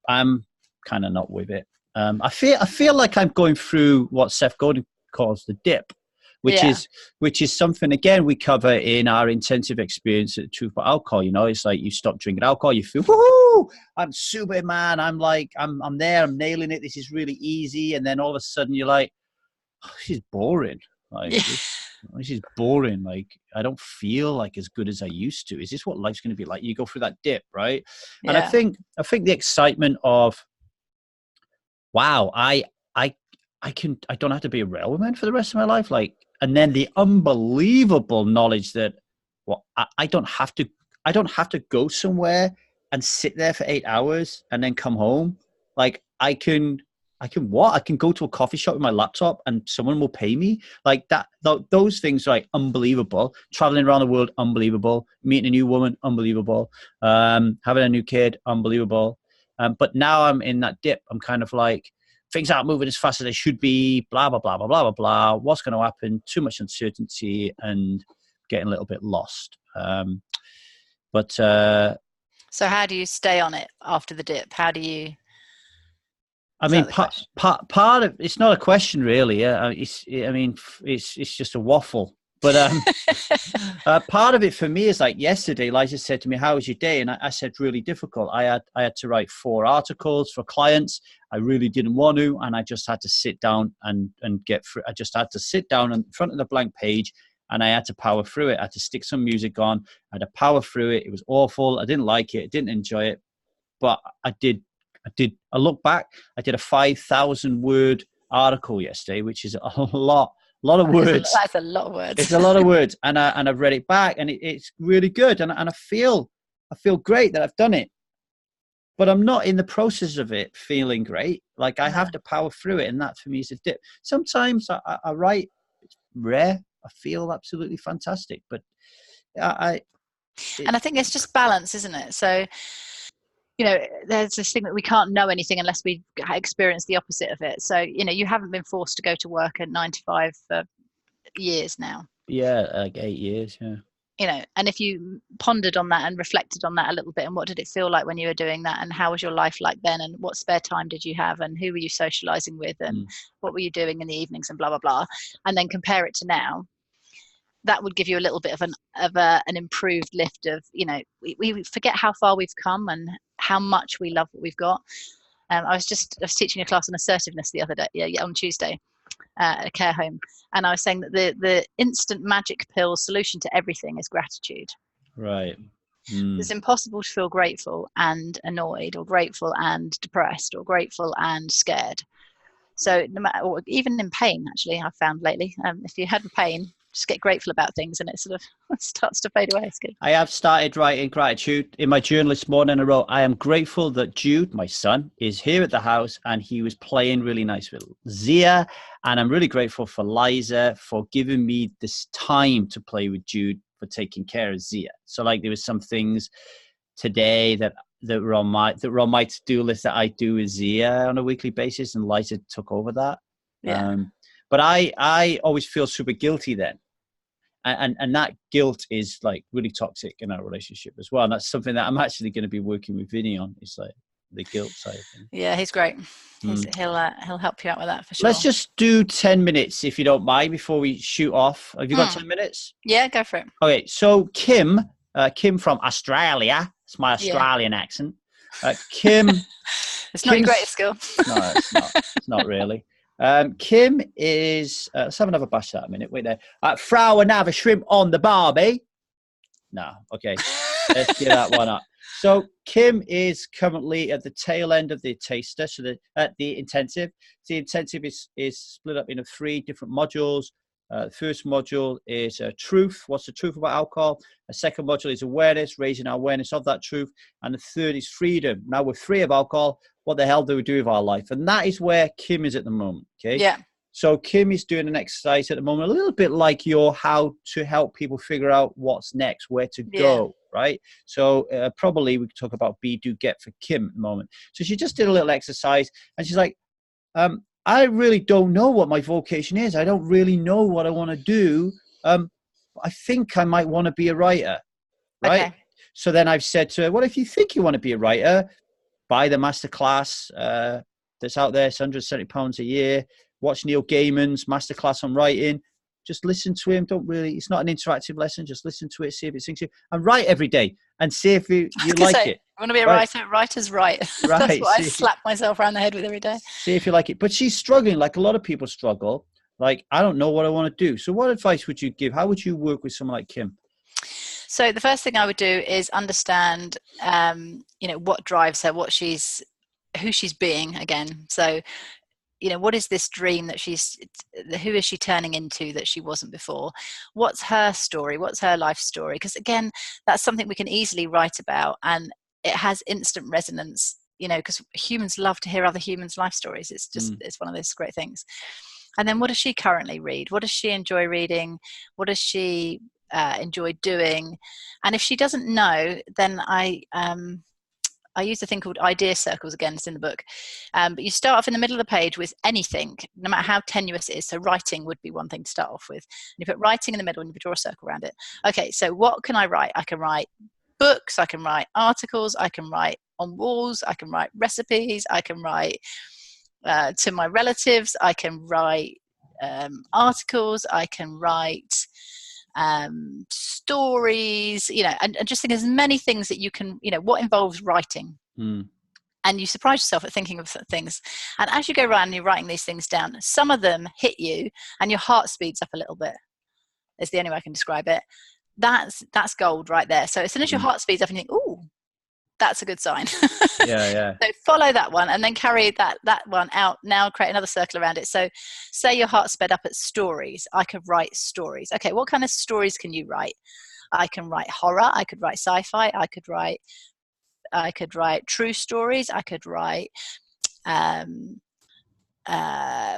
kind of not with it. I feel like I'm going through what Seth Godin calls the dip, which is something, again, we cover in our intensive experience at Truth About Alcohol. You know, it's like you stop drinking alcohol, you feel, woohoo, I'm Superman. I'm like, I'm there, I'm nailing it. This is really easy. And then all of a sudden you're like, oh, this is boring. Like, this is boring. Like, I don't feel like as good as I used to. Is this what life's going to be like? You go through that dip, right? Yeah. And I think the excitement of, wow, I don't have to be a railwayman for the rest of my life. Like, and then the unbelievable knowledge that, well, I don't have to go somewhere and sit there for 8 hours and then come home. Like, I can go to a coffee shop with my laptop and someone will pay me. Like that. Those things are like unbelievable. Traveling around the world, unbelievable. Meeting a new woman, unbelievable. Having a new kid, unbelievable. But now I'm in that dip. I'm kind of like, things aren't moving as fast as they should be, blah, blah, blah, blah, blah, blah, blah. What's going to happen? Too much uncertainty and getting a little bit lost. So how do you stay on it after the dip? How do you... I mean, part of it's not a question really. It's just a waffle. But part of it for me is like yesterday, Liza said to me, "How was your day?" And I said, "Really difficult. I had to write 4 articles for clients. I really didn't want to, and I just had to sit down and get through. I just had to sit down in front of the blank page, and I had to power through it. I had to stick some music on. I had to power through it. It was awful. I didn't like it. I didn't enjoy it, but I did. I look back, I did a 5,000 word article yesterday, which is a lot of words. That's a lot of words. It's a lot of words. And I've read it back and it's really good. And I feel great that I've done it, but I'm not in the process of it feeling great. Like I have to power through it. And that for me is a dip. Sometimes I write, it's rare. I feel absolutely fantastic, but and I think it's just balance, isn't it? So, you know, there's this thing that we can't know anything unless we experience the opposite of it. So, you know, you haven't been forced to go to work at 9 to 5 for years now. Yeah, like 8 years, yeah. You know, and if you pondered on that and reflected on that a little bit, and what did it feel like when you were doing that, and how was your life like then, and what spare time did you have, and who were you socializing with, and what were you doing in the evenings, and blah, blah, blah, and then compare it to now, that would give you a little bit of an improved lift of, you know, we forget how far we've come and how much we love what we've got. I was teaching a class on assertiveness the other day, on Tuesday, at a care home, and I was saying that the instant magic pill solution to everything is gratitude. Right. It's impossible to feel grateful and annoyed, or grateful and depressed, or grateful and scared. So no matter, or even in pain, actually, I've found lately, if you had pain, just get grateful about things and it sort of starts to fade away. It's good. I have started writing gratitude in my journal this morning. I wrote, I am grateful that Jude, my son, is here at the house and he was playing really nice with Zia. And I'm really grateful for Liza for giving me this time to play with Jude for taking care of Zia. So like there was some things today that were on my to-do list that I do with Zia on a weekly basis, and Liza took over that. But I always feel super guilty then. And that guilt is like really toxic in our relationship as well. And that's something that I'm actually going to be working with Vinny on. It's like the guilt side of things. Yeah, he's great. He'll help you out with that for sure. Let's just do 10 minutes, if you don't mind, before we shoot off. Have you got 10 minutes? Yeah, go for it. Okay, so Kim from Australia. It's my Australian accent. Kim. It's not your greatest skill. No, it's not. It's not really. Kim is, let's have another bash that a minute. Wait there. Throw another shrimp on the barbie. No, okay. Let's give that one up. So Kim is currently at the tail end of the taster, so the intensive. The intensive is split up into 3 different modules. The first module is truth. What's the truth about alcohol? The second module is awareness, raising our awareness of that truth. And the third is freedom. Now we're free of alcohol. What the hell do we do with our life? And that is where Kim is at the moment. Okay. Yeah. So Kim is doing an exercise at the moment, a little bit like your how to help people figure out what's next, where to go, right? So probably we could talk about be, do, get for Kim at the moment. So she just did a little exercise and she's like, I really don't know what my vocation is. I don't really know what I want to do. I think I might want to be a writer, right? Okay. So then I've said to her, well, if you think you want to be a writer, buy the masterclass that's out there. It's £170 a year. Watch Neil Gaiman's masterclass on writing. Just listen to him. It's not an interactive lesson. Just listen to it, see if it sinks you. And write every day and see if you like it. I want to be a writer. Writer's right. That's what I slap myself around the head with every day. See if you like it. But she's struggling like a lot of people struggle. Like, I don't know what I want to do. So what advice would you give? How would you work with someone like Kim? So the first thing I would do is understand, what drives her, who she's being again. So, what is this dream that who is she turning into that she wasn't before? What's her story? What's her life story? Because again, that's something we can easily write about, and it has instant resonance, because humans love to hear other humans' life stories. It's just, it's one of those great things. And then what does she currently read? What does she enjoy reading? What does she enjoy doing? And if she doesn't know, then I use a thing called idea circles. Again, it's in the book. But you start off in the middle of the page with anything, no matter how tenuous it is. So writing would be one thing to start off with. And you put writing in the middle and you draw a circle around it. Okay, so what can I write? I can write books, I can write articles, I can write on walls, I can write recipes, I can write to my relatives, I can write articles, I can write stories, and just think as many things that you can, what involves writing. And you surprise yourself at thinking of things. And as you go around and you're writing these things down, some of them hit you and your heart speeds up a little bit. Is the only way I can describe it. That's gold right there. So as soon as your heart speeds up and you think, ooh, that's a good sign. Yeah. So follow that one and then carry that one out. Now create another circle around it. So say your heart sped up at stories. I could write stories. Okay, what kind of stories can you write? I can write horror. I could write sci-fi. I could write true stories. I could write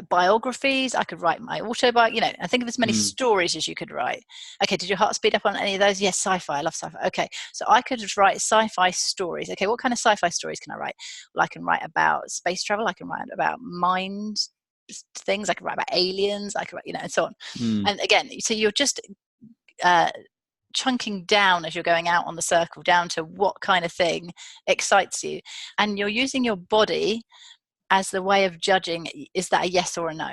biographies. I could write my autobiography, I think of as many stories as you could write. Okay, did your heart speed up on any of those? Yes, sci-fi. I love sci-fi. Okay, so I could write sci-fi stories. Okay, what kind of sci-fi stories can I write? Well, I can write about space travel. I can write about mind things. I can write about aliens. I can write, and so on. And again, so you're just chunking down as you're going out on the circle down to what kind of thing excites you, and you're using your body as the way of judging, is that a yes or a no?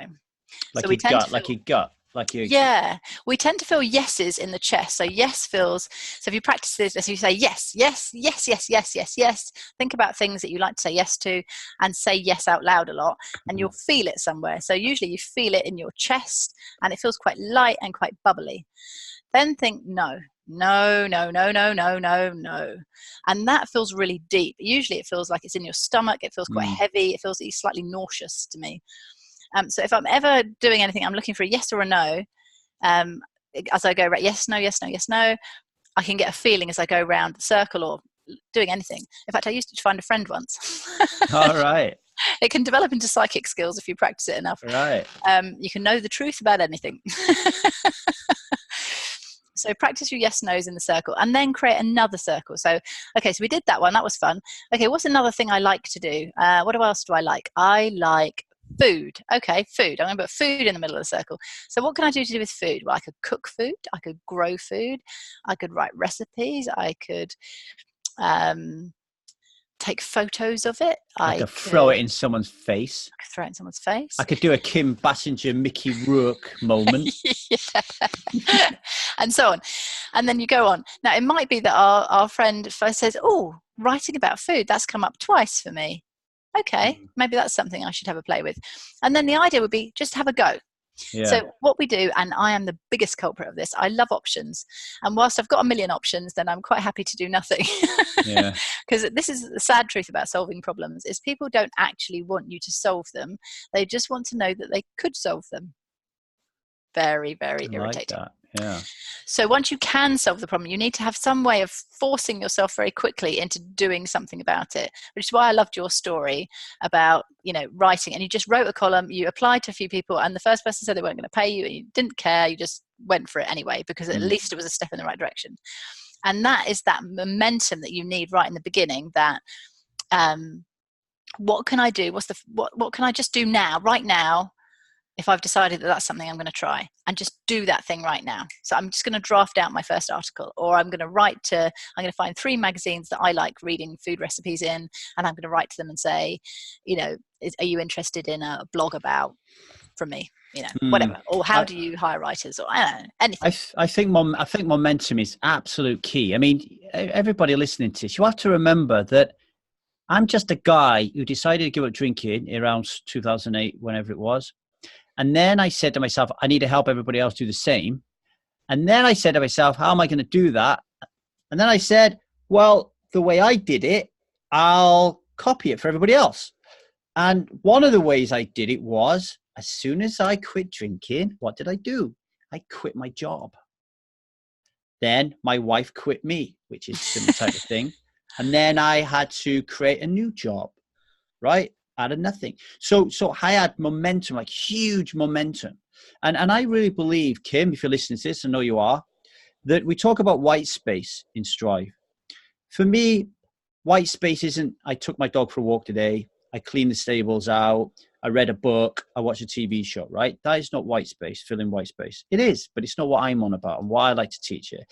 Like so we tend to feel yeses in the chest. So yes feels, so if you practice this, if you say yes, yes, yes, yes, yes, yes, yes, think about things that you like to say yes to and say yes out loud a lot, and you'll feel it somewhere. So usually you feel it in your chest and it feels quite light and quite bubbly. Then think no. No, no, no, no, no, no, no. And that feels really deep. Usually it feels like it's in your stomach. It feels quite heavy. It feels slightly nauseous to me. So if I'm ever doing anything, I'm looking for a yes or a no. As I go, right, yes, no, yes, no, yes, no. I can get a feeling as I go around the circle or doing anything. In fact, I used to find a friend once. All right. It can develop into psychic skills if you practice it enough. Right. You can know the truth about anything. So practice your yes, no's in the circle and then create another circle. So, okay, so we did that one. That was fun. Okay, what's another thing I like to do? What else do I like? I like food. Okay, food. I'm going to put food in the middle of the circle. So what can I do to do with food? Well, I could cook food. I could grow food. I could write recipes. I could take photos of it. I could throw it in someone's face. I could throw it in someone's face. I could do a Kim Basinger, Mickey Rourke moment. And so on. And then you go on. Now, it might be that our friend first says, oh, writing about food, that's come up twice for me. Okay, maybe that's something I should have a play with. And then the idea would be just have a go. Yeah. So what we do, and I am the biggest culprit of this, I love options. And whilst I've got a million options, then I'm quite happy to do nothing. Yeah. Because this is the sad truth about solving problems, is people don't actually want you to solve them. They just want to know that they could solve them. Very, very irritating. Like that. Yeah. So once you can solve the problem, you need to have some way of forcing yourself very quickly into doing something about it, which is why I loved your story about, writing. And you just wrote a column, you applied to a few people, and the first person said they weren't going to pay you, and you didn't care, you just went for it anyway, because at least it was a step in the right direction. And that is that momentum that you need right in the beginning, that what can I do? What can I just do now, right now? If I've decided that that's something I'm going to try, and just do that thing right now. So I'm just going to draft out my first article, or I'm going to find 3 magazines that I like reading food recipes in, and I'm going to write to them and say, are you interested in a blog about from me? Whatever. Or how do you hire writers, or I don't know, anything. I think momentum is absolute key. I mean, everybody listening to this, you have to remember that I'm just a guy who decided to give up drinking around 2008, whenever it was. And then I said to myself, I need to help everybody else do the same. And then I said to myself, how am I going to do that? And then I said, well, the way I did it, I'll copy it for everybody else. And one of the ways I did it was, as soon as I quit drinking, what did I do? I quit my job. Then my wife quit me, which is a similar type of thing. And then I had to create a new job, right? Out of nothing. So I had momentum, like huge momentum. And I really believe, Kim, if you're listening to this, I know you are, that we talk about white space in Strive. For me, white space isn't, I took my dog for a walk today, I cleaned the stables out, I read a book, I watched a TV show, right? That is not white space, filling white space. It is, but it's not what I'm on about and why I like to teach it.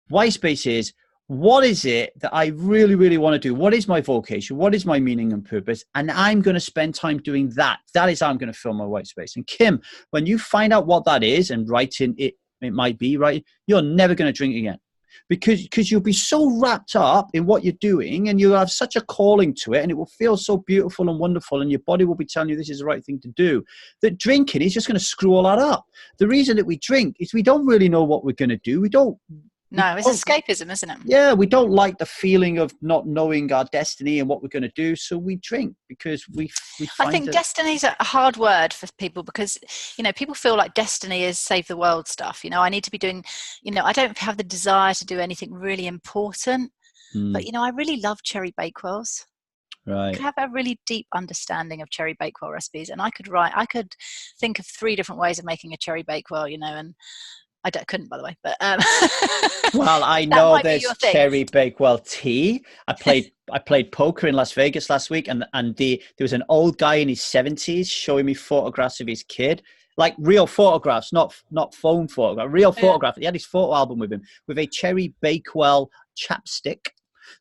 White space is, what is it that I really, really want to do? What is my vocation? What is my meaning and purpose? And I'm going to spend time doing that. That is how I'm going to fill my white space. And Kim, when you find out what that is, and writing it might be, right, you're never going to drink again. Because you'll be so wrapped up in what you're doing, and you'll have such a calling to it, and it will feel so beautiful and wonderful, and your body will be telling you this is the right thing to do, that drinking is just going to screw all that up. The reason that we drink is we don't really know what we're going to do. No, it's escapism, isn't it? Yeah, we don't like the feeling of not knowing our destiny and what we're going to do, so we drink because we find I think destiny is a hard word for people, because, people feel like destiny is save the world stuff. I need to be doing, I don't have the desire to do anything really important, but, I really love cherry bakewells. Right. I have a really deep understanding of cherry bakewell recipes, and I could think of 3 different ways of making a cherry bakewell, and I couldn't, by the way, but well, I know there's cherry bakewell tea. I played poker in Las Vegas last week, and there was an old guy in his 70s showing me photographs of his kid, like real photographs, not phone photographs, real photographs. He had his photo album with him with a cherry bakewell chapstick.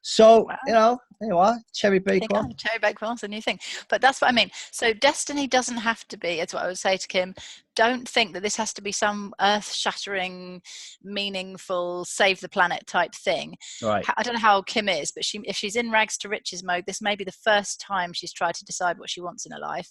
So, wow. There you are, cherry bakewell. Cherry bakewell's a new thing. But that's what I mean. So destiny doesn't have to be, that's what I would say to Kim, don't think that this has to be some earth-shattering, meaningful, save the planet type thing. Right. I don't know how Kim is, but if she's in rags to riches mode, this may be the first time she's tried to decide what she wants in her life.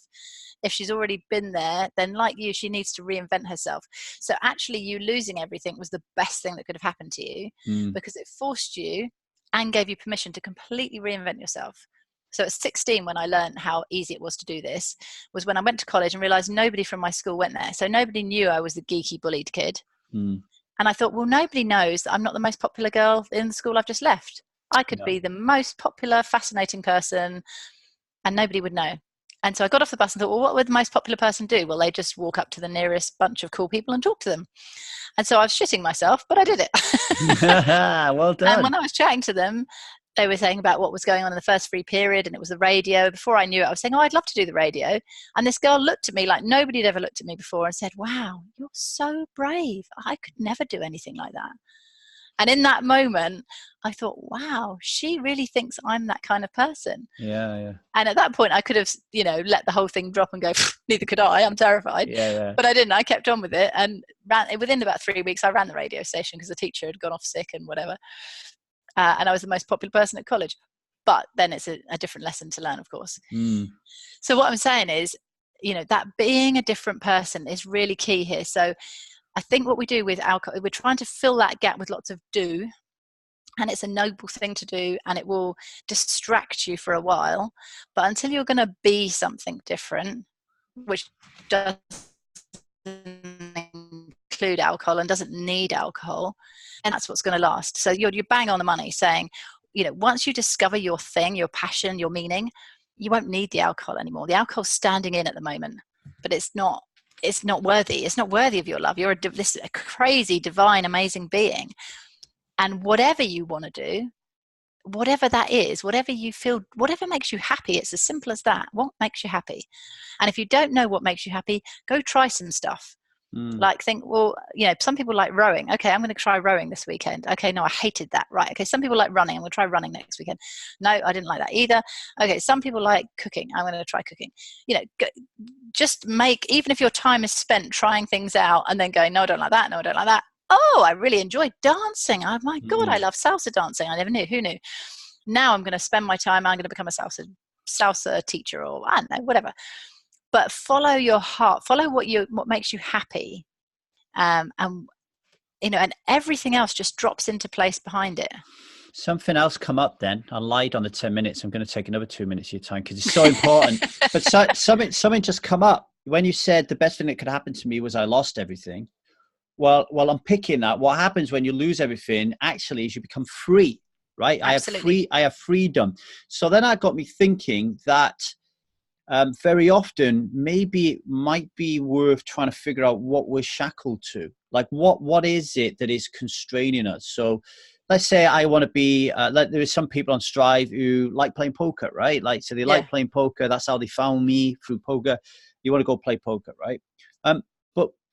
If she's already been there, then like you, she needs to reinvent herself. So actually you losing everything was the best thing that could have happened to you, because it forced you and gave you permission to completely reinvent yourself. So at 16, when I learned how easy it was to do this, was when I went to college and realized nobody from my school went there. So nobody knew I was the geeky bullied kid. And I thought, well, nobody knows that I'm not the most popular girl in the school I've just left. I could be the most popular, fascinating person and nobody would know. And so I got off the bus and thought, well, what would the most popular person do? Well, they just walk up to the nearest bunch of cool people and talk to them. And so I was shitting myself, but I did it. Well done. And when I was chatting to them, they were saying about what was going on in the first free period, and it was the radio. Before I knew it, I was saying, oh, I'd love to do the radio. And this girl looked at me like nobody had ever looked at me before and said, wow, you're so brave. I could never do anything like that. And in that moment, I thought, wow, she really thinks I'm that kind of person. Yeah. And at that point, I could have, let the whole thing drop and go, neither could I. I'm terrified. Yeah. But I didn't. I kept on with it. And within about 3 weeks, I ran the radio station because the teacher had gone off sick and whatever. And I was the most popular person at college. But then it's a different lesson to learn, of course. So what I'm saying is, that being a different person is really key here. So I think what we do with alcohol, we're trying to fill that gap with lots of do, and it's a noble thing to do, and it will distract you for a while. But until you're going to be something different, which doesn't include alcohol and doesn't need alcohol, and that's what's going to last. So you're bang on the money saying, once you discover your thing, your passion, your meaning, you won't need the alcohol anymore. The alcohol's standing in at the moment, but it's not worthy. It's not worthy of your love. You're a crazy, divine, amazing being. And whatever you want to do, whatever that is, whatever you feel, whatever makes you happy, it's as simple as that. What makes you happy? And if you don't know what makes you happy, go try some stuff. Like think, well, some people like rowing. Okay, I'm going to try rowing this weekend. Okay, no, I hated that. Right. Okay, some people like running. I'm going to try running next weekend. No, I didn't like that either. Okay, some people like cooking. I'm going to try cooking. Just even if your time is spent trying things out and then going, no, I don't like that. No, I don't like that. Oh, I really enjoyed dancing. Oh my God, I love salsa dancing. I never knew. Who knew? Now I'm going to spend my time. I'm going to become a salsa teacher, or I don't know, whatever. But follow your heart. Follow what makes you happy, and everything else just drops into place behind it. Something else come up then. I lied on the 10 minutes. I'm going to take another 2 minutes of your time because it's so important. But something just come up when you said the best thing that could happen to me was I lost everything. Well, I'm picking that. What happens when you lose everything actually is you become free, right? Absolutely. I have freedom. So then that got me thinking that very often maybe it might be worth trying to figure out what we're shackled to. Like what is it that is constraining us? So let's say I want to be there is some people on Strive who like playing poker, right? Like, so they like playing poker. That's how they found me, through poker. You want to go play poker, right?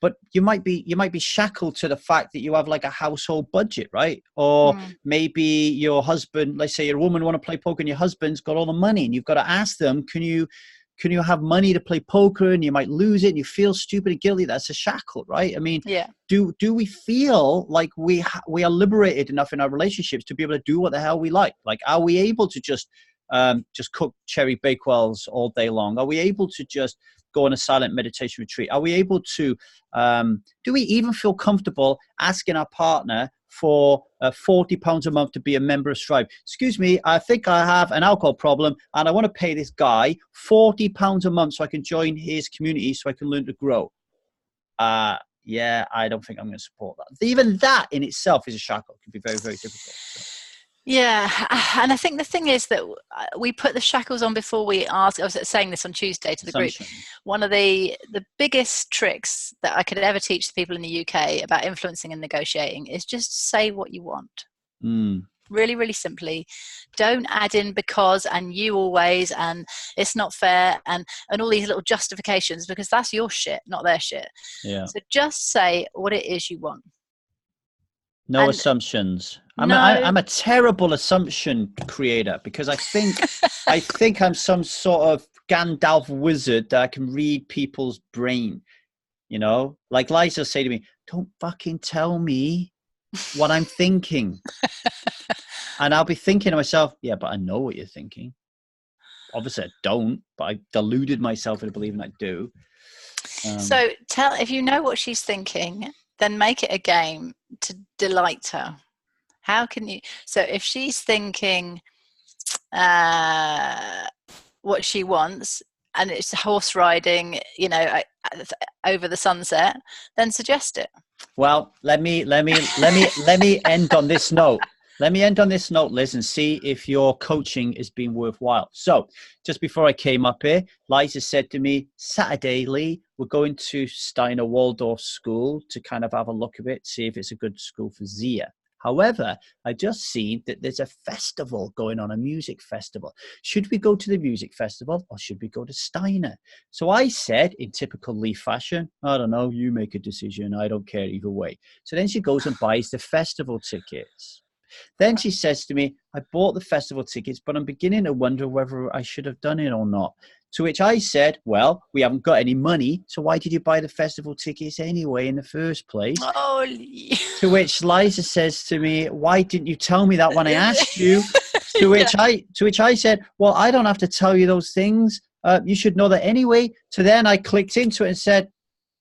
But you might be shackled to the fact that you have like a household budget, right? Or maybe your husband, let's say you're a woman, want to play poker and your husband's got all the money, and you've got to ask them, can you have money to play poker, and you might lose it and you feel stupid and guilty. That's a shackle, right? I mean, do we feel like we are liberated enough in our relationships to be able to do what the hell we like? Like, are we able to just cook cherry bakewells all day long? Are we able to just go on a silent meditation retreat? Are we able to, do we even feel comfortable asking our partner for £40 a month to be a member of Strive? Excuse me, I think I have an alcohol problem and I want to pay this guy £40 a month so I can join his community so I can learn to grow. Yeah, I don't think I'm going to support that. Even that in itself is a shackle. It can be very, very difficult. So. Yeah, and I think the thing is that we put the shackles on before we ask. I was saying this on Tuesday to the group. One of the biggest tricks that I could ever teach the people in the UK about influencing and negotiating is just say what you want. Really, really simply. Don't add in because and you always and it's not fair and all these little justifications, because that's your shit, not their shit. Yeah. So just say what it is you want. No assumptions. I'm a terrible assumption creator because I think I'm some sort of Gandalf wizard that I can read people's brain. Like Liza say to me, "Don't fucking tell me what I'm thinking." And I'll be thinking to myself, "Yeah, but I know what you're thinking." Obviously, I don't, but I deluded myself into believing I do. So if you know what she's thinking, then make it a game to delight her. How can you? So if she's thinking what she wants and it's horse riding, over the sunset, then suggest it. Well, let me end on this note. let me end on this note, Liz, and see if your coaching has been worthwhile. So just before I came up here, Liza said to me, Saturday, Lee, we're going to Steiner Waldorf School to kind of have a look at it, see if it's a good school for Zia. However, I just seen that there's a festival going on, a music festival. Should we go to the music festival or should we go to Steiner? So I said, in typical Lee fashion, I don't know, you make a decision. I don't care either way. So then she goes and buys the festival tickets. Then she says to me, I bought the festival tickets, but I'm beginning to wonder whether I should have done it or not. To which I said, well, we haven't got any money, so why did you buy the festival tickets anyway in the first place? Oh. To which Liza says to me, why didn't you tell me that when I asked you? To which I said, well, I don't have to tell you those things. You should know that anyway. So then I clicked into it and said,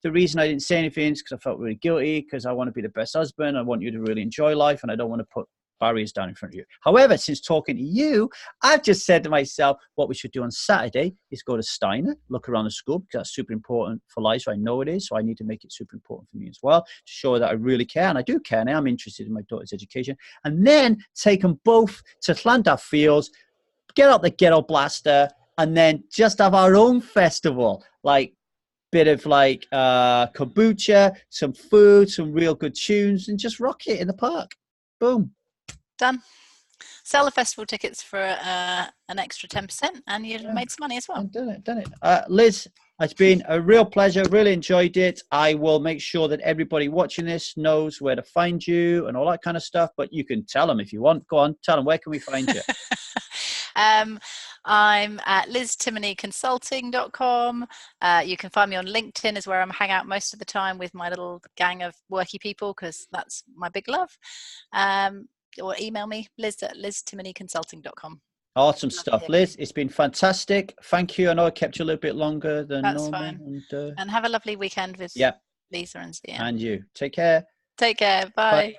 the reason I didn't say anything is because I felt really guilty, because I want to be the best husband. I want you to really enjoy life, and I don't want to put barriers down in front of you. However, since talking to you, I've just said to myself, what we should do on Saturday is go to Steiner, look around the school, because that's super important for Liza. I know it is, so I need to make it super important for me as well, to show that I really care, and I do care, and I am interested in my daughter's education. And then take them both to Llandaf Fields, get out the ghetto blaster, and then just have our own festival, like bit of like kombucha, some food, some real good tunes, and just rock it in the park. Boom. Done. Sell the festival tickets for an extra 10%, and you've made some money as well. Done it. Liz, it's been a real pleasure. Really enjoyed it. I will make sure that everybody watching this knows where to find you and all that kind of stuff. But you can tell them if you want. Go on, tell them, where can we find you? I'm at liztimoneyconsulting.com. You can find me on LinkedIn, is where I'm hang out most of the time with my little gang of worky people, because that's my big love. Or email me, liz@liztimoneyconsulting.com. Awesome stuff, Liz. It's been fantastic. Thank you. I know I kept you a little bit longer than that's normal. Fine. And have a lovely weekend with Lisa and Zia. And you. Take care. Take care. Bye.